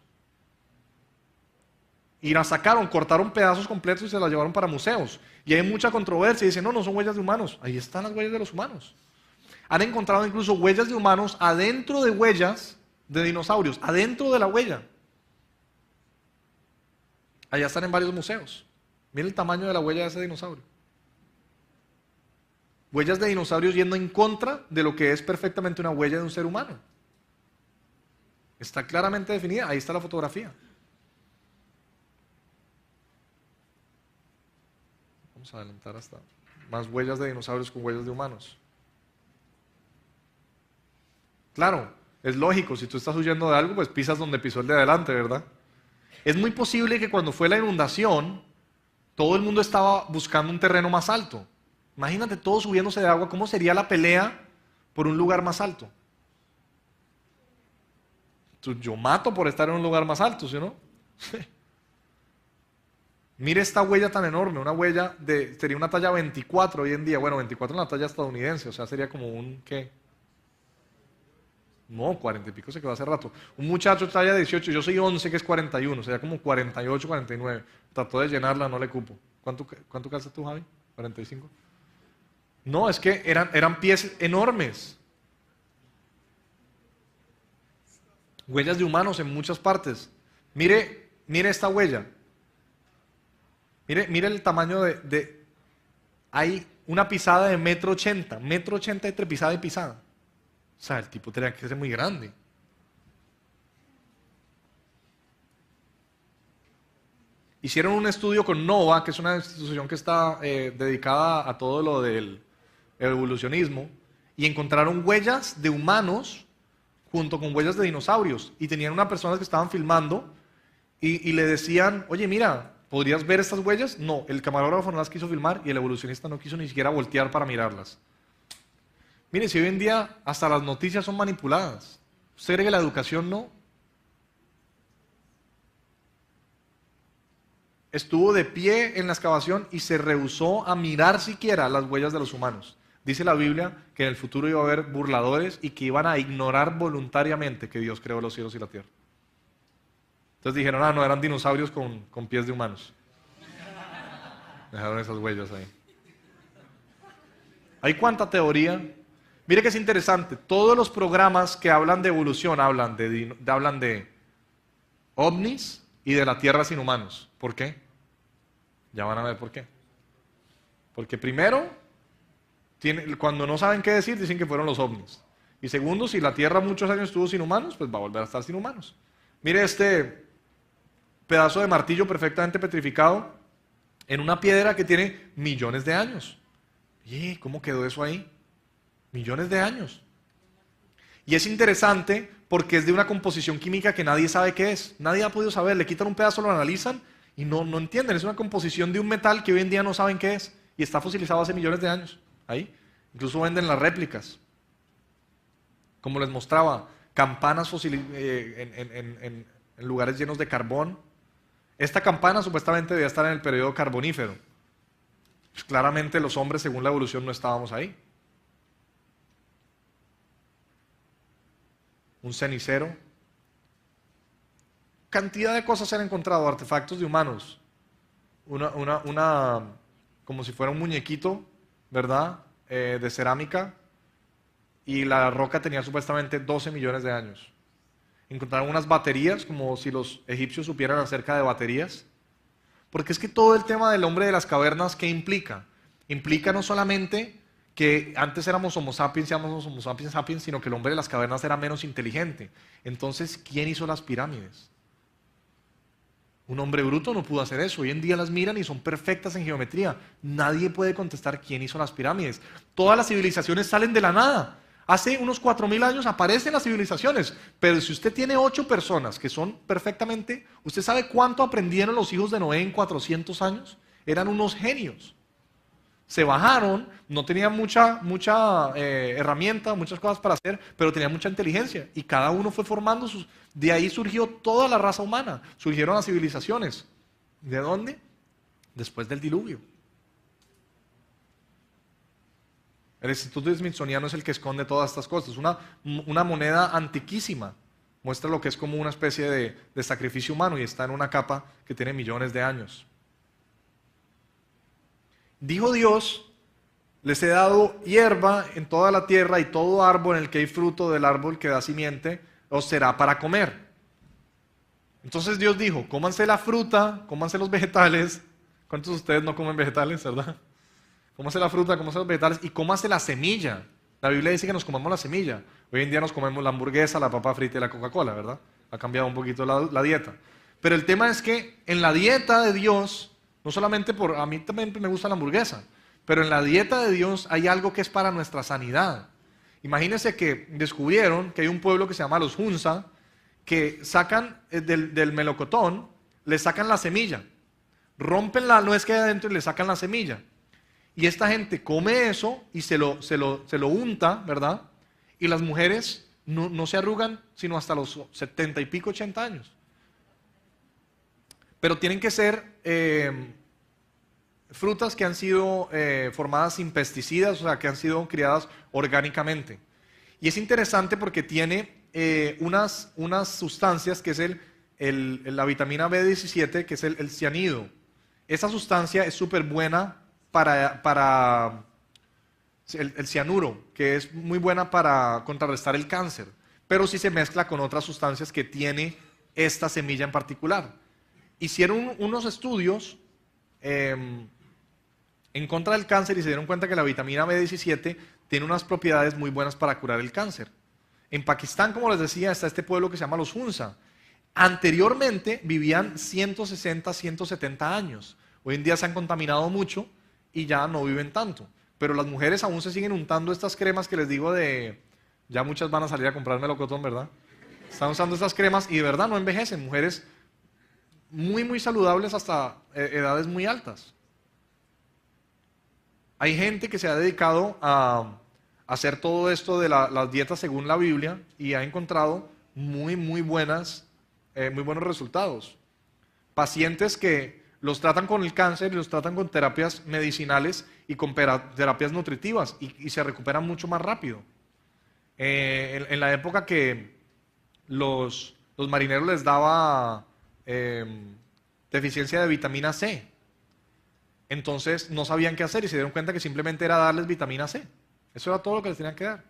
Y las sacaron, cortaron pedazos completos y se las llevaron para museos. Y hay mucha controversia, y dicen, no, no son huellas de humanos. Ahí están las huellas de los humanos. Han encontrado incluso huellas de humanos adentro de huellas de dinosaurios, adentro de la huella. Allá están en varios museos. Miren el tamaño de la huella de ese dinosaurio. Huellas de dinosaurios yendo en contra de lo que es perfectamente una huella de un ser humano. Está claramente definida, ahí está la fotografía. Vamos a adelantar hasta más huellas de dinosaurios con huellas de humanos. Claro, es lógico, si tú estás huyendo de algo, pues pisas donde pisó el de adelante, ¿verdad? Es muy posible que cuando fue la inundación, todo el mundo estaba buscando un terreno más alto. Imagínate todos subiéndose de agua, ¿cómo sería la pelea por un lugar más alto? Yo mato por estar en un lugar más alto, ¿sí o no? Mire esta huella tan enorme, una huella sería una talla 24 hoy en día. Bueno, 24 en la talla estadounidense, o sea, sería como un, ¿qué? No, 40 y pico se quedó hace rato. Un muchacho talla 18, yo soy 11 que es 41, sería como 48, 49. Trató de llenarla, no le cupo. ¿Cuánto calzas tú, Javi? ¿45? No, es que eran pies enormes. Huellas de humanos en muchas partes. Mire esta huella. Mire el tamaño hay una pisada de 1,80 m, 1,80 m entre pisada y pisada. O sea, el tipo tenía que ser muy grande. Hicieron un estudio con NOVA, que es una institución que está dedicada a todo lo del evolucionismo, y encontraron huellas de humanos junto con huellas de dinosaurios. Y tenían unas personas que estaban filmando y le decían, oye, mira, ¿podrías ver estas huellas? No, el camarógrafo no las quiso filmar y el evolucionista no quiso ni siquiera voltear para mirarlas. Miren, si hoy en día hasta las noticias son manipuladas, ¿usted cree que la educación no? estuvo de pie en la excavación y se rehusó a mirar siquiera las huellas de los humanos. Dice la Biblia que en el futuro iba a haber burladores y que iban a ignorar voluntariamente que Dios creó los cielos y la tierra. Entonces dijeron, no, eran dinosaurios con pies de humanos. Dejaron esas huellas ahí. Hay cuánta teoría. Mire que es interesante, todos los programas que hablan de evolución hablan de ovnis y de la Tierra sin humanos. ¿Por qué? Ya van a ver por qué. Porque primero, cuando no saben qué decir, dicen que fueron los ovnis. Y segundo, si la Tierra muchos años estuvo sin humanos, pues va a volver a estar sin humanos. Mire este pedazo de martillo perfectamente petrificado en una piedra que tiene millones de años. ¿Y cómo quedó eso ahí? Millones de años. Y es interesante porque es de una composición química que nadie sabe qué es. Nadie ha podido saber. Le quitan un pedazo, lo analizan y no entienden. Es una composición de un metal que hoy en día no saben qué es. Y está fosilizado hace millones de años. Ahí. Incluso venden las réplicas. Como les mostraba, campanas en lugares llenos de carbón. Esta campana supuestamente debía estar en el periodo carbonífero. Pues claramente los hombres, según la evolución, no estábamos ahí. Un cenicero. Cantidad de cosas se han encontrado, artefactos de humanos. Como si fuera un muñequito, ¿verdad? De cerámica. Y la roca tenía supuestamente 12 millones de años. Encontraron unas baterías, como si los egipcios supieran acerca de baterías. Porque es que todo el tema del hombre de las cavernas, ¿qué implica? Implica no solamente que antes éramos Homo sapiens, Homo sapiens sapiens, sino que el hombre de las cavernas era menos inteligente. Entonces, ¿quién hizo las pirámides? Un hombre bruto no pudo hacer eso. Hoy en día las miran y son perfectas en geometría. Nadie puede contestar quién hizo las pirámides. Todas las civilizaciones salen de la nada. Hace unos 4000 años aparecen las civilizaciones, pero si usted tiene 8 personas que son perfectamente, ¿usted sabe cuánto aprendieron los hijos de Noé en 400 años? Eran unos genios. Se bajaron, no tenían mucha herramienta, muchas cosas para hacer, pero tenían mucha inteligencia y cada uno fue formando sus... De ahí surgió toda la raza humana, surgieron las civilizaciones. ¿De dónde? Después del diluvio. El Instituto Smithsoniano es el que esconde todas estas cosas. Una moneda antiquísima. Muestra lo que es como una especie de sacrificio humano y está en una capa que tiene millones de años. Dijo Dios, les he dado hierba en toda la tierra y todo árbol en el que hay fruto del árbol que da simiente os será para comer. Entonces Dios dijo, cómanse la fruta, cómanse los vegetales. ¿Cuántos de ustedes no comen vegetales, verdad? Cómase la fruta, cómase los vegetales y cómase la semilla. La Biblia dice que nos comamos la semilla. Hoy en día nos comemos la hamburguesa, la papa frita y la Coca-Cola, ¿verdad? Ha cambiado un poquito la dieta. Pero el tema es que en la dieta de Dios, no solamente a mí también me gusta la hamburguesa, pero en la dieta de Dios hay algo que es para nuestra sanidad. Imagínense que descubrieron que hay un pueblo que se llama los Hunza, que sacan del melocotón, le sacan la semilla, rompen la nuez que hay adentro y le sacan la semilla. Y esta gente come eso y se lo unta, ¿verdad? Y las mujeres no se arrugan sino hasta los 70 y pico, 80 años. Pero tienen que ser frutas que han sido formadas sin pesticidas, o sea, que han sido criadas orgánicamente. Y es interesante porque tiene unas sustancias que es la vitamina B17, que es el cianuro. Esa sustancia es súper buena para el cianuro, que es muy buena para contrarrestar el cáncer, pero si se mezcla con otras sustancias que tiene esta semilla en particular. Hicieron unos estudios en contra del cáncer y se dieron cuenta que la vitamina B17 tiene unas propiedades muy buenas para curar el cáncer. En Pakistán, como les decía, está este pueblo que se llama los Hunza. Anteriormente vivían 160, 170 años. Hoy en día se han contaminado mucho y ya no viven tanto. Pero las mujeres aún se siguen untando estas cremas que les digo ya muchas van a salir a comprar melocotón, ¿verdad? Están usando estas cremas y de verdad no envejecen. Mujeres muy, muy saludables hasta edades muy altas. Hay gente que se ha dedicado a hacer todo esto de las dietas según la Biblia y ha encontrado muy buenos resultados. Pacientes que los tratan con el cáncer y los tratan con terapias medicinales y con terapias nutritivas y se recuperan mucho más rápido. En la época que los marineros les daba deficiencia de vitamina C, entonces no sabían qué hacer y se dieron cuenta que simplemente era darles vitamina C. Eso era todo lo que les tenían que dar.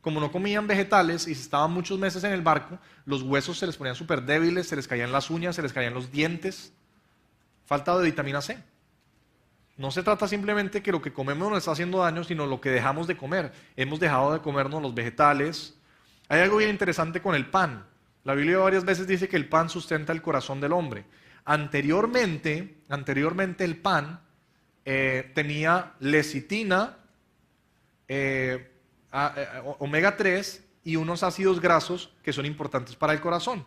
Como no comían vegetales y estaban muchos meses en el barco, los huesos se les ponían súper débiles, se les caían las uñas, se les caían los dientes. Falta de vitamina C. No se trata simplemente que lo que comemos nos está haciendo daño, sino lo que dejamos de comer. Hemos dejado de comernos los vegetales. Hay algo bien interesante con el pan. La Biblia varias veces dice que el pan sustenta el corazón del hombre. Anteriormente el pan tenía lecitina, omega 3 y unos ácidos grasos que son importantes para el corazón.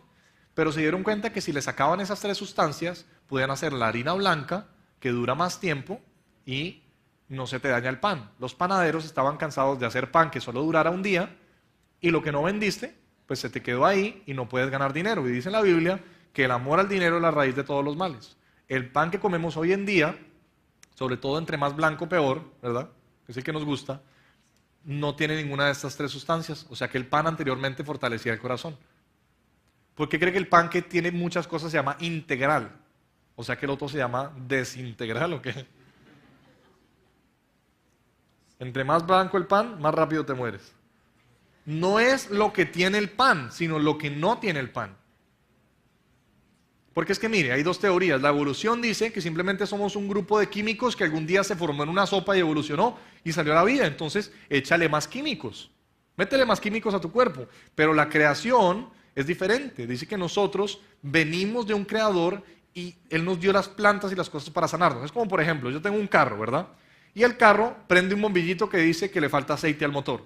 Pero se dieron cuenta que si le sacaban esas tres sustancias, podían hacer la harina blanca, que dura más tiempo y no se te daña el pan. Los panaderos estaban cansados de hacer pan que solo durara un día y lo que no vendiste, pues se te quedó ahí y no puedes ganar dinero. Y dice en la Biblia que el amor al dinero es la raíz de todos los males. El pan que comemos hoy en día, sobre todo entre más blanco peor, ¿verdad? Que es el que nos gusta, no tiene ninguna de estas tres sustancias. O sea que el pan anteriormente fortalecía el corazón. ¿Por qué cree que el pan que tiene muchas cosas se llama integral? O sea que el otro se llama desintegral, ¿o qué? Entre más blanco el pan, más rápido te mueres. No es lo que tiene el pan, sino lo que no tiene el pan. Porque es que mire, hay dos teorías. La evolución dice que simplemente somos un grupo de químicos que algún día se formó en una sopa y evolucionó y salió a la vida. Entonces, échale más químicos. Métele más químicos a tu cuerpo. Pero la creación es diferente. Dice que nosotros venimos de un creador y Él nos dio las plantas y las cosas para sanarnos. Es como, por ejemplo, yo tengo un carro, ¿verdad? Y el carro prende un bombillito que dice que le falta aceite al motor.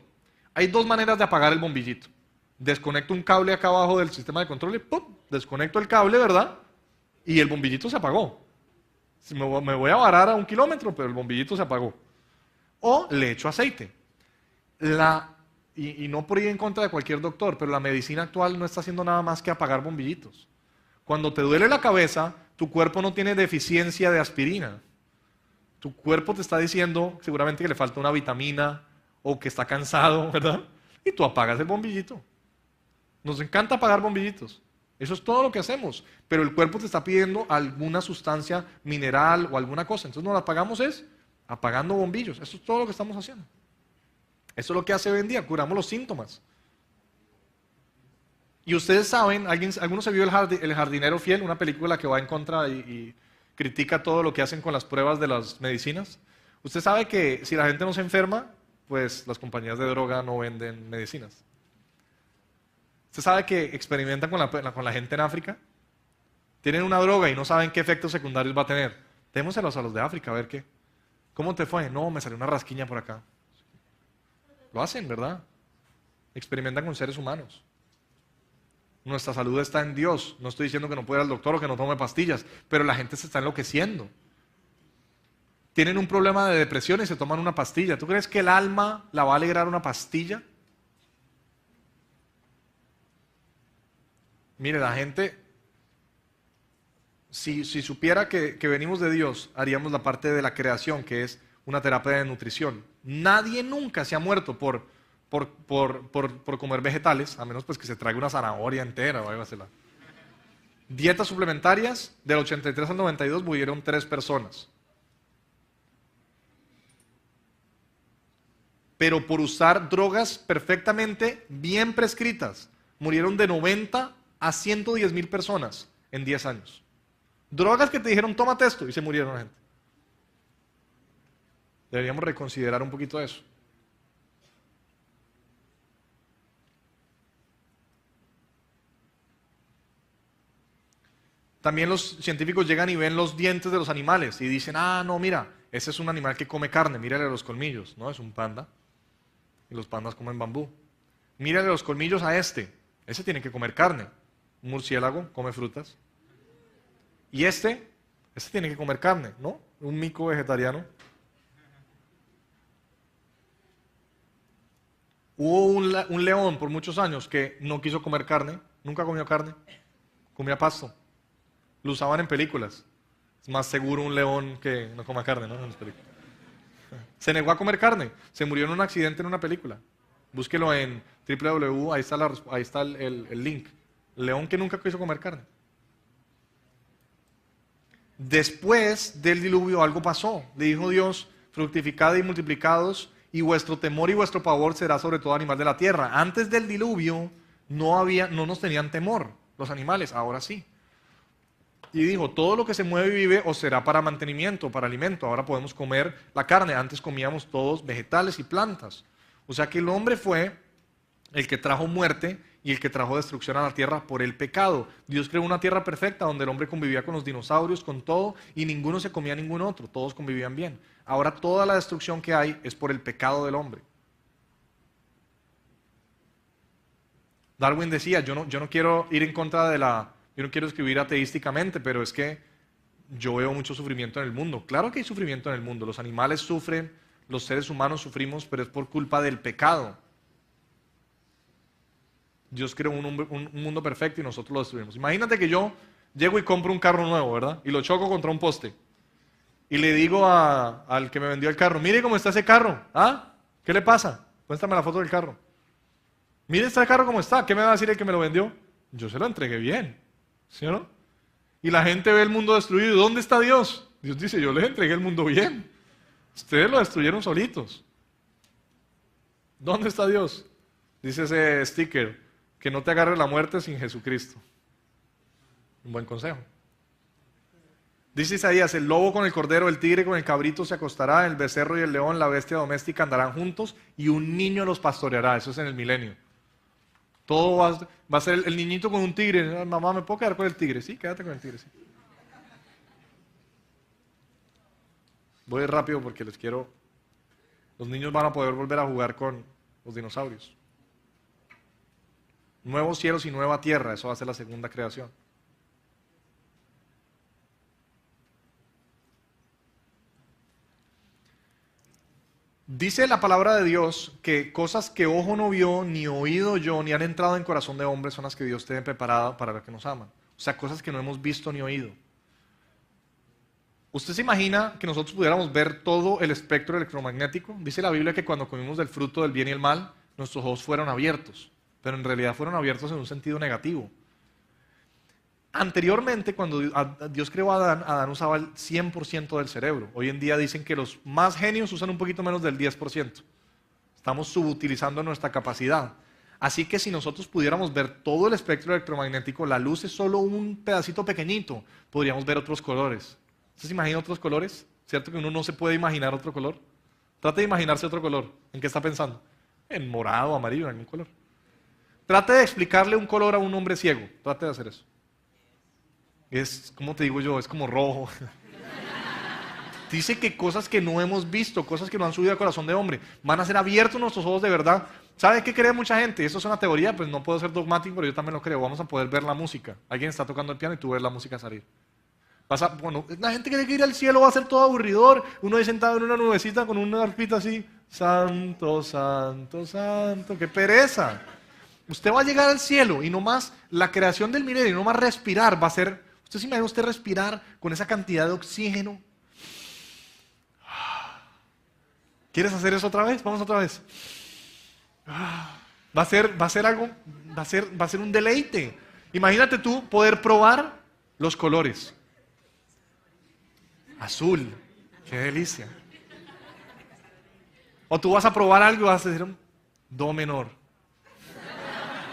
Hay dos maneras de apagar el bombillito. Desconecto un cable acá abajo del sistema de control y ¡pum! Desconecto el cable, ¿verdad? Y el bombillito se apagó. Me voy a varar a 1 kilómetro, pero el bombillito se apagó. O le echo aceite. Y no por ir en contra de cualquier doctor, pero la medicina actual no está haciendo nada más que apagar bombillitos. Cuando te duele la cabeza, tu cuerpo no tiene deficiencia de aspirina. Tu cuerpo te está diciendo seguramente que le falta una vitamina o que está cansado, ¿verdad? Y tú apagas el bombillito. Nos encanta apagar bombillitos. Eso es todo lo que hacemos. Pero el cuerpo te está pidiendo alguna sustancia mineral o alguna cosa. Entonces, nos la apagamos es apagando bombillos. Eso es todo lo que estamos haciendo. Eso es lo que hace hoy en día. Curamos los síntomas. Y ustedes saben, ¿alguno se vio El jardinero fiel? Una película que va en contra y critica todo lo que hacen con las pruebas de las medicinas. Usted sabe que si la gente no se enferma, pues las compañías de droga no venden medicinas. ¿Usted sabe que experimentan con la gente en África? Tienen una droga y no saben qué efectos secundarios va a tener. Démoselos a los de África a ver qué. ¿Cómo te fue? No, me salió una rasquiña por acá. Lo hacen, ¿verdad? Experimentan con seres humanos. Nuestra salud está en Dios. No estoy diciendo que no pueda ir al doctor o que no tome pastillas, pero la gente se está enloqueciendo. Tienen un problema de depresión y se toman una pastilla. ¿Tú crees que el alma la va a alegrar una pastilla? Mire, la gente, si supiera que venimos de Dios, haríamos la parte de la creación, que es una terapia de nutrición. Nadie nunca se ha muerto por comer vegetales, a menos pues que se traiga una zanahoria entera o algo así. Dietas suplementarias, del 83 al 92 murieron 3 personas. Pero por usar drogas perfectamente bien prescritas, murieron de 90 a 110,000 personas en 10 años. Drogas que te dijeron, tómate esto, y se murieron la gente. Deberíamos reconsiderar un poquito eso. También los científicos llegan y ven los dientes de los animales y dicen, ah, no, mira, ese es un animal que come carne, mírale los colmillos, ¿no? Es un panda. Y los pandas comen bambú. Mírale los colmillos a ese tiene que comer carne. Un murciélago come frutas. Y este tiene que comer carne, ¿no? Un mico vegetariano. Hubo un león por muchos años que no quiso comer carne, nunca comió carne, comía pasto. Lo usaban en películas. Es más seguro un león que no coma carne, ¿no? En las películas. Se negó a comer carne. Se murió en un accidente en una película. Búsquelo en www, ahí está el link. León que nunca quiso comer carne. Después del diluvio algo pasó. Le dijo Dios, fructificad y multiplicados, y vuestro temor y vuestro pavor será sobre todo animal de la tierra. Antes del diluvio no nos tenían temor los animales, ahora sí. Y dijo, todo lo que se mueve y vive os será para mantenimiento, para alimento. Ahora podemos comer la carne. Antes comíamos todos vegetales y plantas. O sea que el hombre fue el que trajo muerte y el que trajo destrucción a la tierra por el pecado. Dios creó una tierra perfecta donde el hombre convivía con los dinosaurios, con todo, y ninguno se comía a ningún otro. Todos convivían bien. Ahora toda la destrucción que hay es por el pecado del hombre. Darwin decía, yo no quiero ir en contra de yo no quiero escribir ateísticamente, pero es que yo veo mucho sufrimiento en el mundo. Claro que hay sufrimiento en el mundo. Los animales sufren, los seres humanos sufrimos, pero es por culpa del pecado. Dios creó un mundo perfecto y nosotros lo destruimos. Imagínate que yo llego y compro un carro nuevo, ¿verdad? Y lo choco contra un poste. Y le digo al que me vendió el carro, mire cómo está ese carro. ¿Ah? ¿Qué le pasa? Muéstrame la foto del carro. Mire este carro cómo está. ¿Qué me va a decir el que me lo vendió? Yo se lo entregué bien. ¿Sí o no? Y la gente ve el mundo destruido. ¿Dónde está Dios? Dios dice, yo les entregué el mundo bien. Ustedes lo destruyeron solitos. ¿Dónde está Dios? Dice ese sticker, que no te agarre la muerte sin Jesucristo. Un buen consejo. Dice Isaías, el lobo con el cordero, el tigre con el cabrito se acostará, el becerro y el león, la bestia doméstica andarán juntos y un niño los pastoreará. Eso es en el milenio. Todo va a ser el niñito con un tigre. Mamá, ¿me puedo quedar con el tigre? Sí, quédate con el tigre, sí. Voy rápido porque les quiero... Los niños van a poder volver a jugar con los dinosaurios. Nuevos cielos y nueva tierra, eso va a ser la segunda creación. Dice la palabra de Dios que cosas que ojo no vio, ni oído oyó, ni han entrado en corazón de hombre son las que Dios tiene preparado para los que nos aman. O sea, cosas que no hemos visto ni oído. ¿Usted se imagina que nosotros pudiéramos ver todo el espectro electromagnético? Dice la Biblia que cuando comimos del fruto del bien y el mal, nuestros ojos fueron abiertos, pero en realidad fueron abiertos en un sentido negativo. Anteriormente, cuando Dios creó a Adán usaba el 100% del cerebro. Hoy en día dicen que los más genios usan un poquito menos del 10%. Estamos subutilizando nuestra capacidad. Así que si nosotros pudiéramos ver todo el espectro electromagnético, la luz es solo un pedacito pequeñito, podríamos ver otros colores. ¿Usted se imagina otros colores? ¿Cierto que uno no se puede imaginar otro color? Trate de imaginarse otro color. ¿En qué está pensando? En morado, amarillo, en ningún color. Trate de explicarle un color a un hombre ciego. Trate de hacer eso. Es, ¿cómo te digo yo? Es como rojo. Dice que cosas que no hemos visto, cosas que no han subido al corazón de hombre, van a ser abiertos nuestros ojos de verdad. ¿Sabe qué cree mucha gente? Eso es una teoría, pues no puedo ser dogmático, pero yo también lo creo. Vamos a poder ver la música. Alguien está tocando el piano y tú ves la música salir. Bueno, la gente cree que ir al cielo va a ser todo aburridor. Uno ahí sentado en una nubecita con una arpita así. Santo, santo, santo. ¡Qué pereza! Usted va a llegar al cielo y nomás la creación del milenio, nomás respirar va a ser... ¿Usted se imagina usted respirar con esa cantidad de oxígeno? ¿Quieres hacer eso otra vez? Vamos otra vez. Va a ser algo, va a ser un deleite. Imagínate tú poder probar los colores. Azul, qué delicia. O tú vas a probar algo y vas a decir un do menor.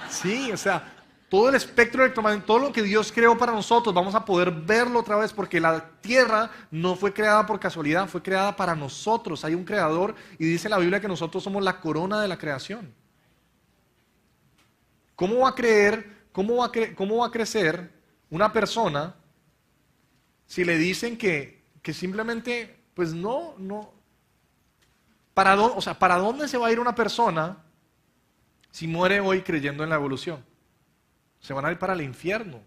Sí, o sea, todo el espectro electromagnético, todo lo que Dios creó para nosotros, vamos a poder verlo otra vez porque la tierra no fue creada por casualidad, fue creada para nosotros. Hay un creador y dice la Biblia que nosotros somos la corona de la creación. ¿Cómo va a crecer una persona si le dicen que simplemente, pues no, ¿para dónde se va a ir una persona si muere hoy creyendo en la evolución? Se van a ir para el infierno.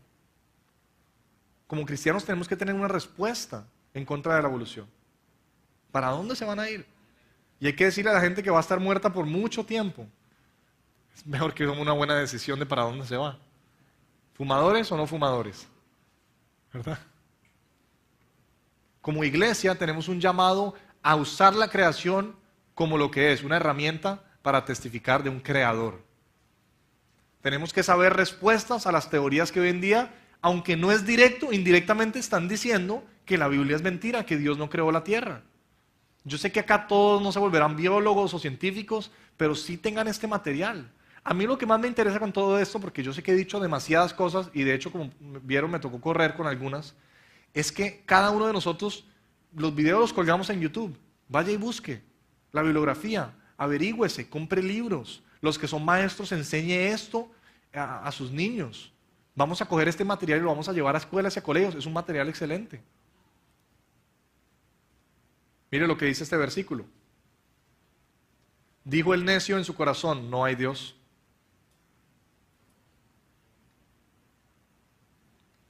Como cristianos tenemos que tener una respuesta en contra de la evolución. ¿Para dónde se van a ir? Y hay que decirle a la gente que va a estar muerta por mucho tiempo. Es mejor que tome una buena decisión de para dónde se va. ¿Fumadores o no fumadores? ¿Verdad? Como iglesia tenemos un llamado a usar la creación como lo que es, una herramienta para testificar de un creador. Tenemos que saber respuestas a las teorías que hoy en día, aunque no es directo, indirectamente están diciendo que la Biblia es mentira, que Dios no creó la tierra. Yo sé que acá todos no se volverán biólogos o científicos, pero sí tengan este material. A mí lo que más me interesa con todo esto, porque yo sé que he dicho demasiadas cosas, y de hecho, como vieron, me tocó correr con algunas, es que cada uno de nosotros, los videos los colgamos en YouTube. Vaya y busque la bibliografía, averígüese, compre libros. Los que son maestros, enseñe esto a sus niños. Vamos a coger este material y lo vamos a llevar a escuelas y a colegios. Es un material excelente. Mire lo que dice este versículo. Dijo el necio en su corazón, no hay Dios.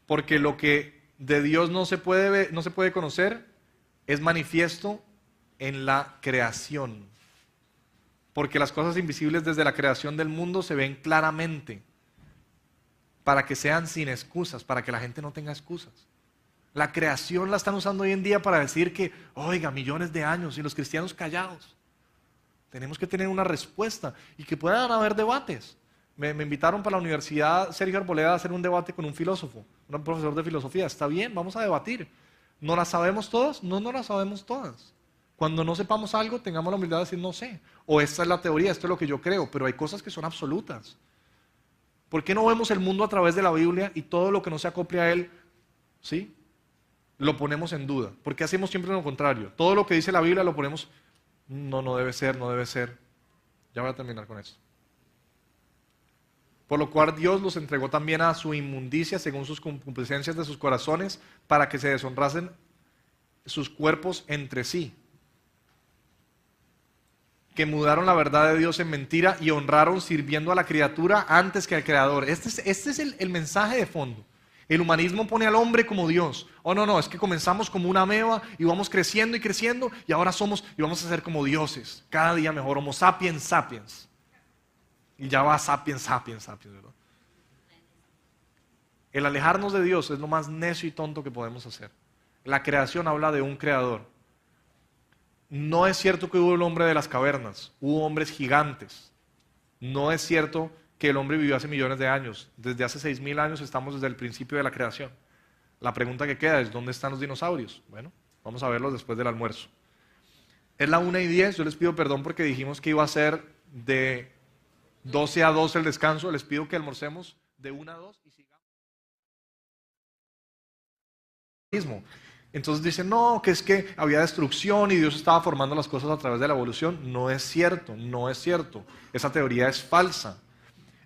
Porque lo que de Dios no se puede ver, no se puede conocer, es manifiesto en la creación. Porque las cosas invisibles desde la creación del mundo se ven claramente, para que sean sin excusas, para que la gente no tenga excusas. La creación la están usando hoy en día para decir que, oiga, millones de años y los cristianos callados. Tenemos que tener una respuesta y que puedan haber debates. Me invitaron para la Universidad Sergio Arboleda a hacer un debate con un filósofo, un profesor de filosofía. Está bien, vamos a debatir. ¿No las sabemos todas? No, no las sabemos todas. Cuando no sepamos algo, tengamos la humildad de decir no sé. O esta es la teoría, esto es lo que yo creo, pero hay cosas que son absolutas. ¿Por qué no vemos el mundo a través de la Biblia y todo lo que no se acople a él, ¿sí?, lo ponemos en duda? ¿Por qué hacemos siempre lo contrario? Todo lo que dice la Biblia lo ponemos, no, no debe ser, no debe ser. Ya voy a terminar con esto. Por lo cual Dios los entregó también a su inmundicia según sus concupiscencias de sus corazones, para que se deshonrasen sus cuerpos entre sí, que mudaron la verdad de Dios en mentira y honraron sirviendo a la criatura antes que al Creador. Este es el mensaje de fondo. El humanismo pone al hombre como Dios. Oh, no, no, es que comenzamos como una ameba y vamos creciendo y ahora somos y vamos a ser como dioses. Cada día mejor, Homo sapiens sapiens. Y ya va sapiens, sapiens, sapiens, ¿verdad? El alejarnos de Dios es lo más necio y tonto que podemos hacer. La creación habla de un creador. No es cierto que hubo el hombre de las cavernas, hubo hombres gigantes. No es cierto que el hombre vivió hace millones de años. Desde hace 6.000 años estamos desde el principio de la creación. La pregunta que queda es, ¿dónde están los dinosaurios? Bueno, vamos a verlos después del almuerzo. Es la 1:10, yo les pido perdón porque dijimos que iba a ser de 12 a 2 el descanso. Les pido que almorcemos de 1 a 2 y sigamos. Entonces dicen, no, que es que había destrucción y Dios estaba formando las cosas a través de la evolución. No es cierto, no es cierto. Esa teoría es falsa.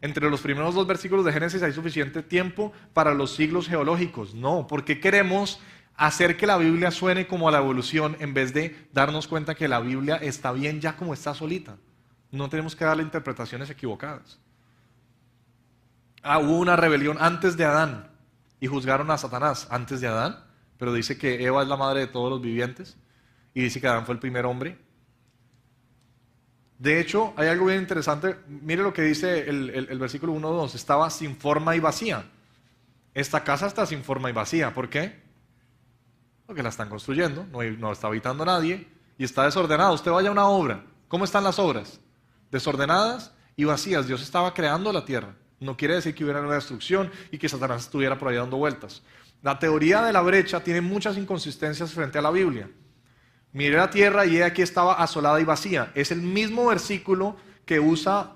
Entre los primeros 2 versículos de Génesis hay suficiente tiempo para los siglos geológicos. No, porque queremos hacer que la Biblia suene como a la evolución en vez de darnos cuenta que la Biblia está bien ya como está solita. No tenemos que darle interpretaciones equivocadas. Hubo una rebelión antes de Adán y juzgaron a Satanás antes de Adán, pero dice que Eva es la madre de todos los vivientes y dice que Adán fue el primer hombre. De hecho, hay algo bien interesante. Mire lo que dice el versículo 1-2. Estaba sin forma y vacía. Esta casa está sin forma y vacía. ¿Por qué? Porque la están construyendo, no está habitando nadie y está desordenada. Usted vaya a una obra. ¿Cómo están las obras? Desordenadas y vacías. Dios estaba creando la tierra. No quiere decir que hubiera una destrucción y que Satanás estuviera por ahí dando vueltas. La teoría de la brecha tiene muchas inconsistencias frente a la Biblia. Miré la tierra y aquí estaba asolada y vacía. Es el mismo versículo que usa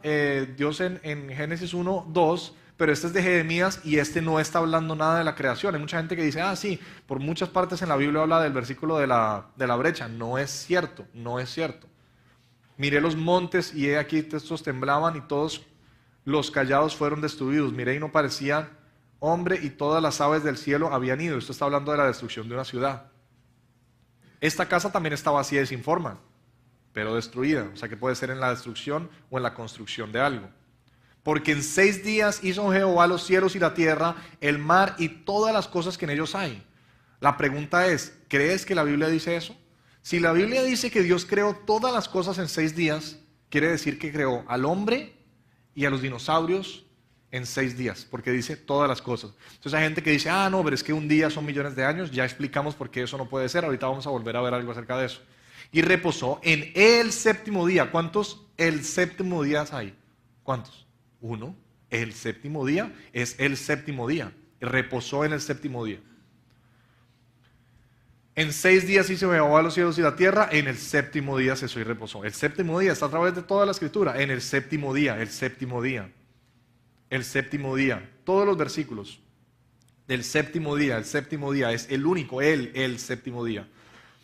Dios en Génesis 1:2, pero este es de Jeremías y este no está hablando nada de la creación. Hay mucha gente que dice, sí, por muchas partes en la Biblia habla del versículo de la brecha. No es cierto, no es cierto. Miré los montes y aquí estos temblaban y todos los callados fueron destruidos. Miré y no parecía hombre y todas las aves del cielo habían ido. Esto está hablando de la destrucción de una ciudad. Esta casa también está vacía y sin forma, pero destruida. O sea que puede ser en la destrucción o en la construcción de algo. Porque en 6 días hizo Jehová los cielos y la tierra, el mar y todas las cosas que en ellos hay. La pregunta es, ¿crees que la Biblia dice eso? Si la Biblia dice que Dios creó todas las cosas en 6 días, quiere decir que creó al hombre y a los dinosaurios en 6 días, porque dice todas las cosas. Entonces hay gente que dice, ah, no, pero es que un día son millones de años, ya explicamos por qué eso no puede ser, ahorita vamos a volver a ver algo acerca de eso. Y reposó en el séptimo día. ¿Cuántos el séptimo día hay? ¿Cuántos? Uno. El séptimo día es el séptimo día. Reposó en el séptimo día. En 6 días hizo Jehová los cielos y la tierra, en el séptimo día cesó y reposó. El séptimo día está a través de toda la escritura, en el séptimo día, el séptimo día, el séptimo día. Todos los versículos del séptimo día, el séptimo día es el único, el séptimo día.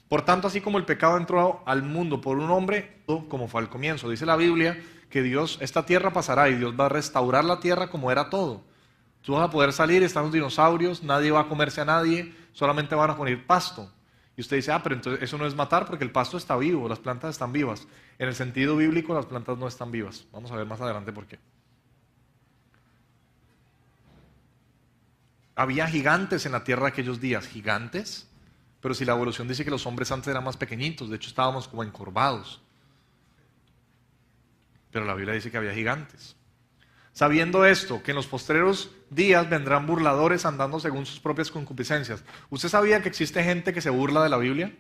Por tanto, así como el pecado entró al mundo por un hombre, como fue al comienzo, dice la Biblia que Dios, esta tierra pasará y Dios va a restaurar la tierra como era todo. Tú vas a poder salir, están los dinosaurios, nadie va a comerse a nadie, solamente van a poner pasto. Y usted dice, ah, pero entonces eso no es matar porque el pasto está vivo, las plantas están vivas. En el sentido bíblico, las plantas no están vivas. Vamos a ver más adelante por qué. Había gigantes en la tierra aquellos días, gigantes. Pero si la evolución dice que los hombres antes eran más pequeñitos, de hecho estábamos como encorvados. Pero la Biblia dice que había gigantes. Sabiendo esto, que en los postreros días vendrán burladores andando según sus propias concupiscencias. ¿Usted sabía que existe gente que se burla de la Biblia?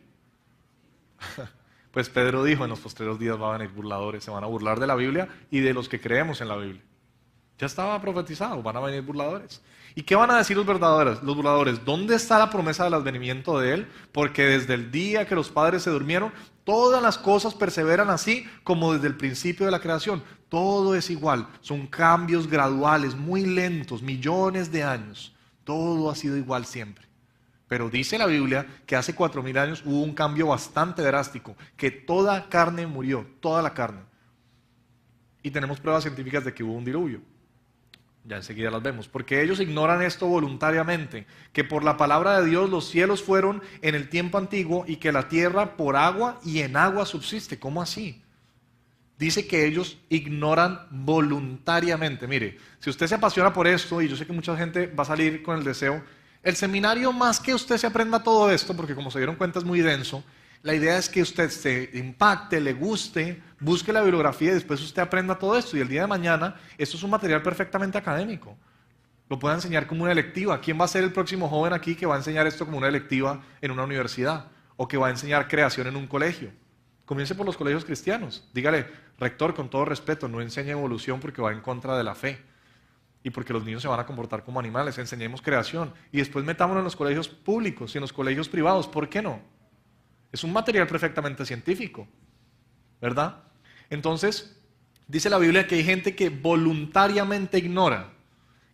Pues Pedro dijo, en los postreros días van a venir burladores, se van a burlar de la Biblia y de los que creemos en la Biblia. Ya estaba profetizado, van a venir burladores. ¿Y qué van a decir los verdaderos? Los burladores, ¿dónde está la promesa del advenimiento de Él? Porque desde el día que los padres se durmieron, todas las cosas perseveran así como desde el principio de la creación. Todo es igual, son cambios graduales, muy lentos, millones de años. Todo ha sido igual siempre. Pero dice la Biblia que hace 4000 años hubo un cambio bastante drástico, que toda carne murió, toda la carne. Y tenemos pruebas científicas de que hubo un diluvio. Ya enseguida las vemos, porque ellos ignoran esto voluntariamente, que por la palabra de Dios los cielos fueron en el tiempo antiguo y que la tierra por agua y en agua subsiste. ¿Cómo así? Dice que ellos ignoran voluntariamente. Mire, si usted se apasiona por esto, y yo sé que mucha gente va a salir con el deseo, el seminario más que usted se aprenda todo esto, porque como se dieron cuenta es muy denso, la idea es que usted se impacte, le guste, busque la bibliografía y después usted aprenda todo esto. Y el día de mañana, esto es un material perfectamente académico. Lo puede enseñar como una electiva. ¿Quién va a ser el próximo joven aquí que va a enseñar esto como una electiva en una universidad? O que va a enseñar creación en un colegio. Comience por los colegios cristianos. Dígale, rector, con todo respeto, no enseñe evolución porque va en contra de la fe. Y porque los niños se van a comportar como animales. Enseñemos creación. Y después metámonos en los colegios públicos y en los colegios privados. ¿Por qué no? Es un material perfectamente científico, ¿verdad? Entonces, dice la Biblia que hay gente que voluntariamente ignora.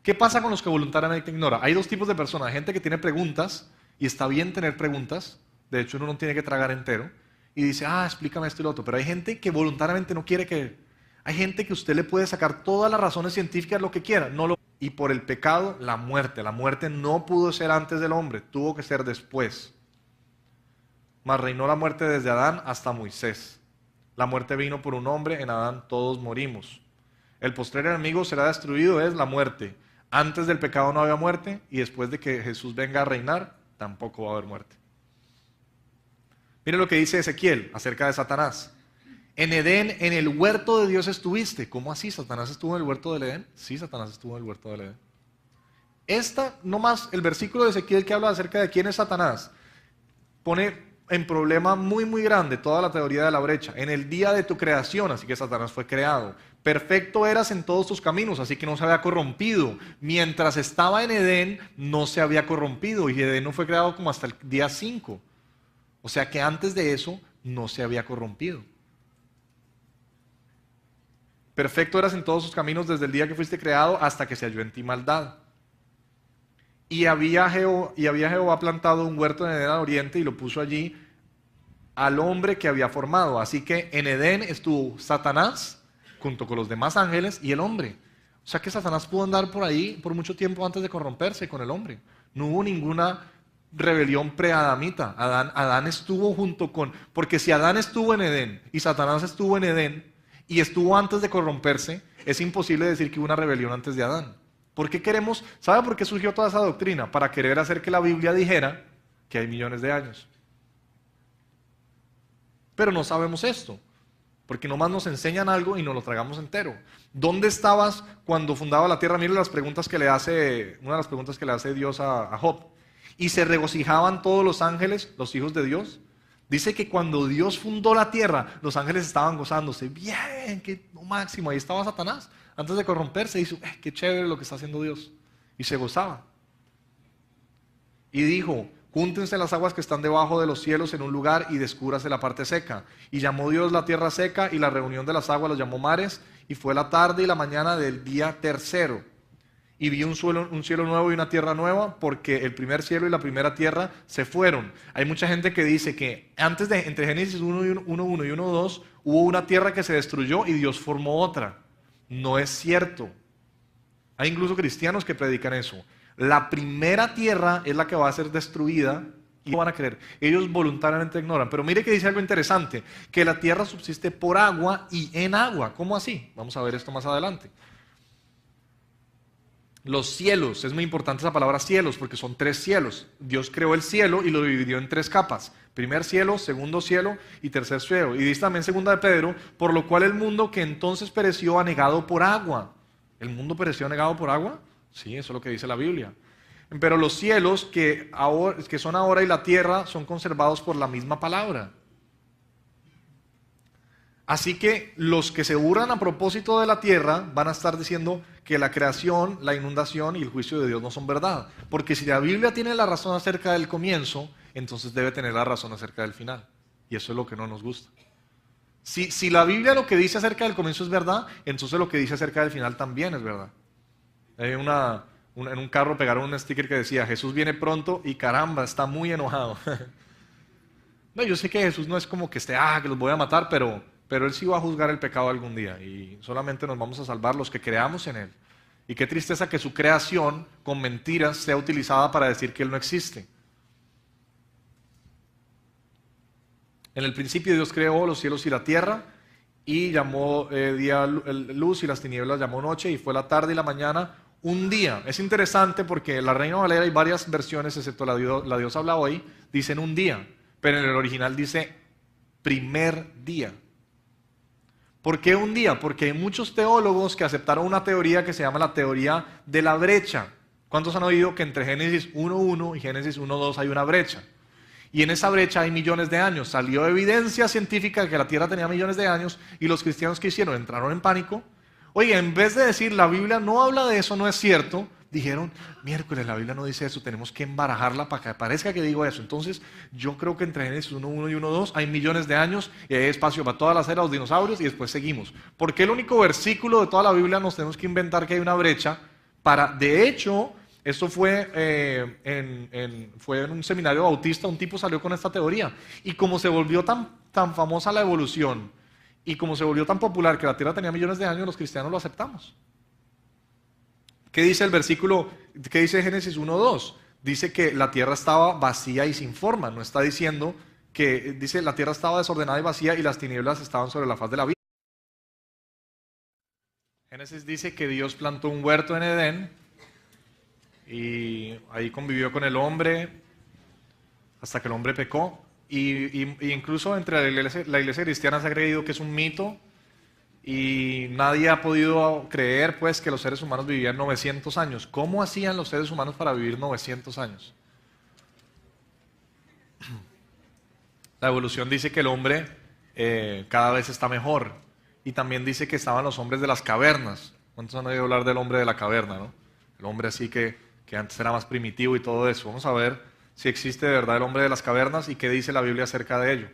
¿Qué pasa con los que voluntariamente ignoran? Hay dos tipos de personas, gente que tiene preguntas, y está bien tener preguntas, de hecho uno no tiene que tragar entero, y dice, ah, explícame esto y lo otro, pero hay gente que voluntariamente no quiere que... Hay gente que usted le puede sacar todas las razones científicas, lo que quiera, no lo... Y por el pecado, la muerte no pudo ser antes del hombre, tuvo que ser después. Mas reinó la muerte desde Adán hasta Moisés. La muerte vino por un hombre, en Adán todos morimos. El postrer enemigo será destruido, es la muerte. Antes del pecado no había muerte y después de que Jesús venga a reinar, tampoco va a haber muerte. Mire lo que dice Ezequiel acerca de Satanás. En Edén, en el huerto de Dios estuviste. ¿Cómo así? ¿Satanás estuvo en el huerto del Edén? Sí, Satanás estuvo en el huerto del Edén. Nomás el versículo de Ezequiel que habla acerca de quién es Satanás, pone en problema muy muy grande toda la teoría de la brecha. En el día de tu creación, así que Satanás fue creado. Perfecto eras en todos tus caminos, así que no se había corrompido. Mientras estaba en Edén, no se había corrompido. Y Edén no fue creado como hasta el día 5. O sea que antes de eso, no se había corrompido. Perfecto eras en todos tus caminos desde el día que fuiste creado hasta que se halló en ti maldad. Y había Jehová plantado un huerto en Edén al oriente y lo puso allí al hombre que había formado. Así que en Edén estuvo Satanás junto con los demás ángeles y el hombre. O sea que Satanás pudo andar por ahí por mucho tiempo antes de corromperse con el hombre. No hubo ninguna rebelión preadamita. Adán estuvo junto con... Porque si Adán estuvo en Edén y Satanás estuvo en Edén y estuvo antes de corromperse, es imposible decir que hubo una rebelión antes de Adán. ¿Por qué queremos? ¿Sabe por qué surgió toda esa doctrina? Para querer hacer que la Biblia dijera que hay millones de años. Pero no sabemos esto. porque nomás nos enseñan algo y nos lo tragamos entero. ¿Dónde estabas cuando fundaba la tierra? Mire una de las preguntas que le hace Dios a Job. ¿Y se regocijaban todos los ángeles, los hijos de Dios? Dice que cuando Dios fundó la tierra, los ángeles estaban gozándose. Bien, qué máximo. Ahí estaba Satanás, antes de corromperse, dijo, qué chévere lo que está haciendo Dios. Y se gozaba. Y dijo, júntense las aguas que están debajo de los cielos en un lugar y descúbrase la parte seca. Y llamó Dios la tierra seca, y la reunión de las aguas los llamó mares, y fue la tarde y la mañana del día tercero. Y vi un cielo nuevo y una tierra nueva, porque el primer cielo y la primera tierra se fueron. Hay mucha gente que dice que entre Génesis 1.1 y 1.2 hubo una tierra que se destruyó y Dios formó otra. No es cierto. Hay incluso cristianos que predican eso. La primera tierra es la que va a ser destruida y no van a creer. Ellos voluntariamente ignoran. Pero mire que dice algo interesante, que la tierra subsiste por agua y en agua. ¿Cómo así? Vamos a ver esto más adelante. Los cielos, es muy importante esa palabra cielos, porque son 3 cielos. Dios creó el cielo y lo dividió en 3 capas. Primer cielo, segundo cielo y tercer cielo. Y dice también segunda de Pedro, por lo cual el mundo que entonces pereció anegado por agua. ¿El mundo pereció anegado por agua? Sí, eso es lo que dice la Biblia. Pero los cielos que son ahora y la tierra son conservados por la misma palabra. Así que los que se burlan a propósito de la tierra van a estar diciendo que la creación, la inundación y el juicio de Dios no son verdad. Porque si la Biblia tiene la razón acerca del comienzo, entonces debe tener la razón acerca del final. Y eso es lo que no nos gusta. Si la Biblia lo que dice acerca del comienzo es verdad, entonces lo que dice acerca del final también es verdad. En un carro pegaron un sticker que decía, Jesús viene pronto y caramba, está muy enojado. No, yo sé que Jesús no es como que que los voy a matar, pero Él sí va a juzgar el pecado algún día y solamente nos vamos a salvar los que creamos en Él. Y qué tristeza que su creación con mentiras sea utilizada para decir que Él no existe. En el principio Dios creó los cielos y la tierra y llamó día luz y las tinieblas llamó noche y fue la tarde y la mañana un día. Es interesante porque la Reina Valera y varias versiones, excepto la Dios habla hoy, dicen un día, pero en el original dice primer día. ¿Por qué un día? Porque hay muchos teólogos que aceptaron una teoría que se llama la teoría de la brecha. ¿Cuántos han oído que entre Génesis 1.1 y Génesis 1.2 hay una brecha? Y en esa brecha hay millones de años. Salió evidencia científica de que la Tierra tenía millones de años y los cristianos que hicieron entraron en pánico. Oye, en vez de decir la Biblia no habla de eso, no es cierto, dijeron, miércoles, la Biblia no dice eso, tenemos que embarajarla para que parezca que digo eso. Entonces, yo creo que entre Génesis 1.1 y 1.2 hay millones de años y hay espacio para todas las eras, los dinosaurios y después seguimos. ¿Por qué el único versículo de toda la Biblia nos tenemos que inventar que hay una brecha? De hecho, esto fue en un seminario bautista, un tipo salió con esta teoría. Y como se volvió tan famosa la evolución y como se volvió tan popular que la Tierra tenía millones de años, los cristianos lo aceptamos. ¿Qué dice el versículo? ¿Qué dice Génesis 1.2? Dice que la tierra estaba vacía y sin forma. No está diciendo que, dice la tierra estaba desordenada y vacía y las tinieblas estaban sobre la faz de la vida. Génesis dice que Dios plantó un huerto en Edén y ahí convivió con el hombre hasta que el hombre pecó. Y incluso entre la iglesia cristiana se ha creído que es un mito. Y nadie ha podido creer pues que los seres humanos vivían 900 años. ¿Cómo hacían los seres humanos para vivir 900 años? La evolución dice que el hombre cada vez está mejor. Y también dice que estaban los hombres de las cavernas. ¿Cuántos han oído hablar del hombre de la caverna, no? El hombre así que antes era más primitivo y todo eso. Vamos a ver si existe de verdad el hombre de las cavernas y qué dice la Biblia acerca de ello.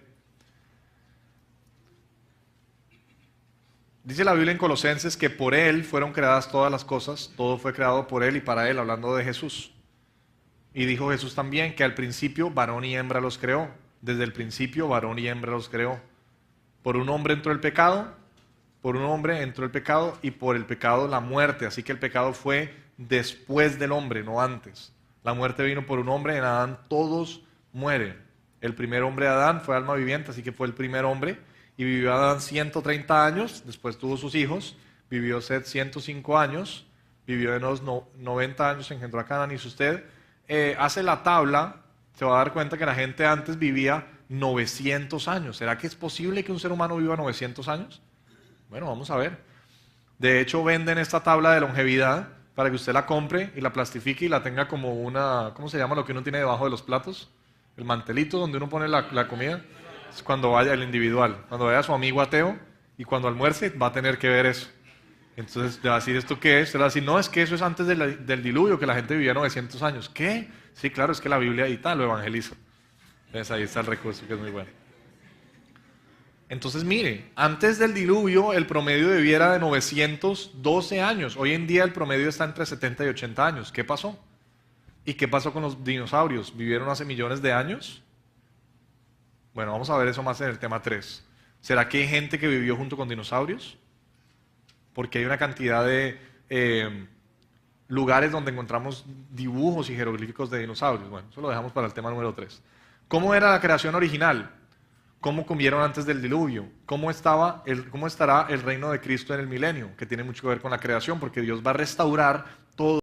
Dice la Biblia en Colosenses que por Él fueron creadas todas las cosas, todo fue creado por Él y para Él, hablando de Jesús. Y dijo Jesús también que al principio varón y hembra los creó. Desde el principio varón y hembra los creó. Por un hombre entró el pecado, por un hombre entró el pecado y por el pecado la muerte. Así que el pecado fue después del hombre, no antes. La muerte vino por un hombre, en Adán todos mueren. El primer hombre de Adán fue alma viviente, así que fue el primer hombre. Y vivió Adán 130 años, después tuvo sus hijos, vivió Set 105 años, vivió de unos 90 años, engendró a Canaán. Y si usted hace la tabla, se va a dar cuenta que la gente antes vivía 900 años. ¿Será que es posible que un ser humano viva 900 años? Bueno, vamos a ver. De hecho, venden esta tabla de longevidad para que usted la compre y la plastifique y la tenga como una, ¿cómo se llama lo que uno tiene debajo de los platos? El mantelito donde uno pone la comida. Es cuando vaya el individual, cuando vaya su amigo ateo y cuando almuerce va a tener que ver eso. Entonces le va a decir, ¿esto qué es? Le va a decir, no, es que eso es antes del diluvio, que la gente vivía 900 años. ¿Qué? Sí, claro, es que la Biblia y tal lo evangeliza. Entonces ahí está el recurso, que es muy bueno. Entonces mire, antes del diluvio el promedio de vida era de 912 años. Hoy en día el promedio está entre 70 y 80 años. ¿Qué pasó? ¿Y qué pasó con los dinosaurios? ¿Vivieron hace millones de años? Bueno, vamos a ver eso más en el tema 3. ¿Será que hay gente que vivió junto con dinosaurios? Porque hay una cantidad de lugares donde encontramos dibujos y jeroglíficos de dinosaurios. Bueno, eso lo dejamos para el tema número 3. ¿Cómo era la creación original? ¿Cómo comieron antes del diluvio? ¿Cómo estará el reino de Cristo en el milenio? Que tiene mucho que ver con la creación, porque Dios va a restaurar todo.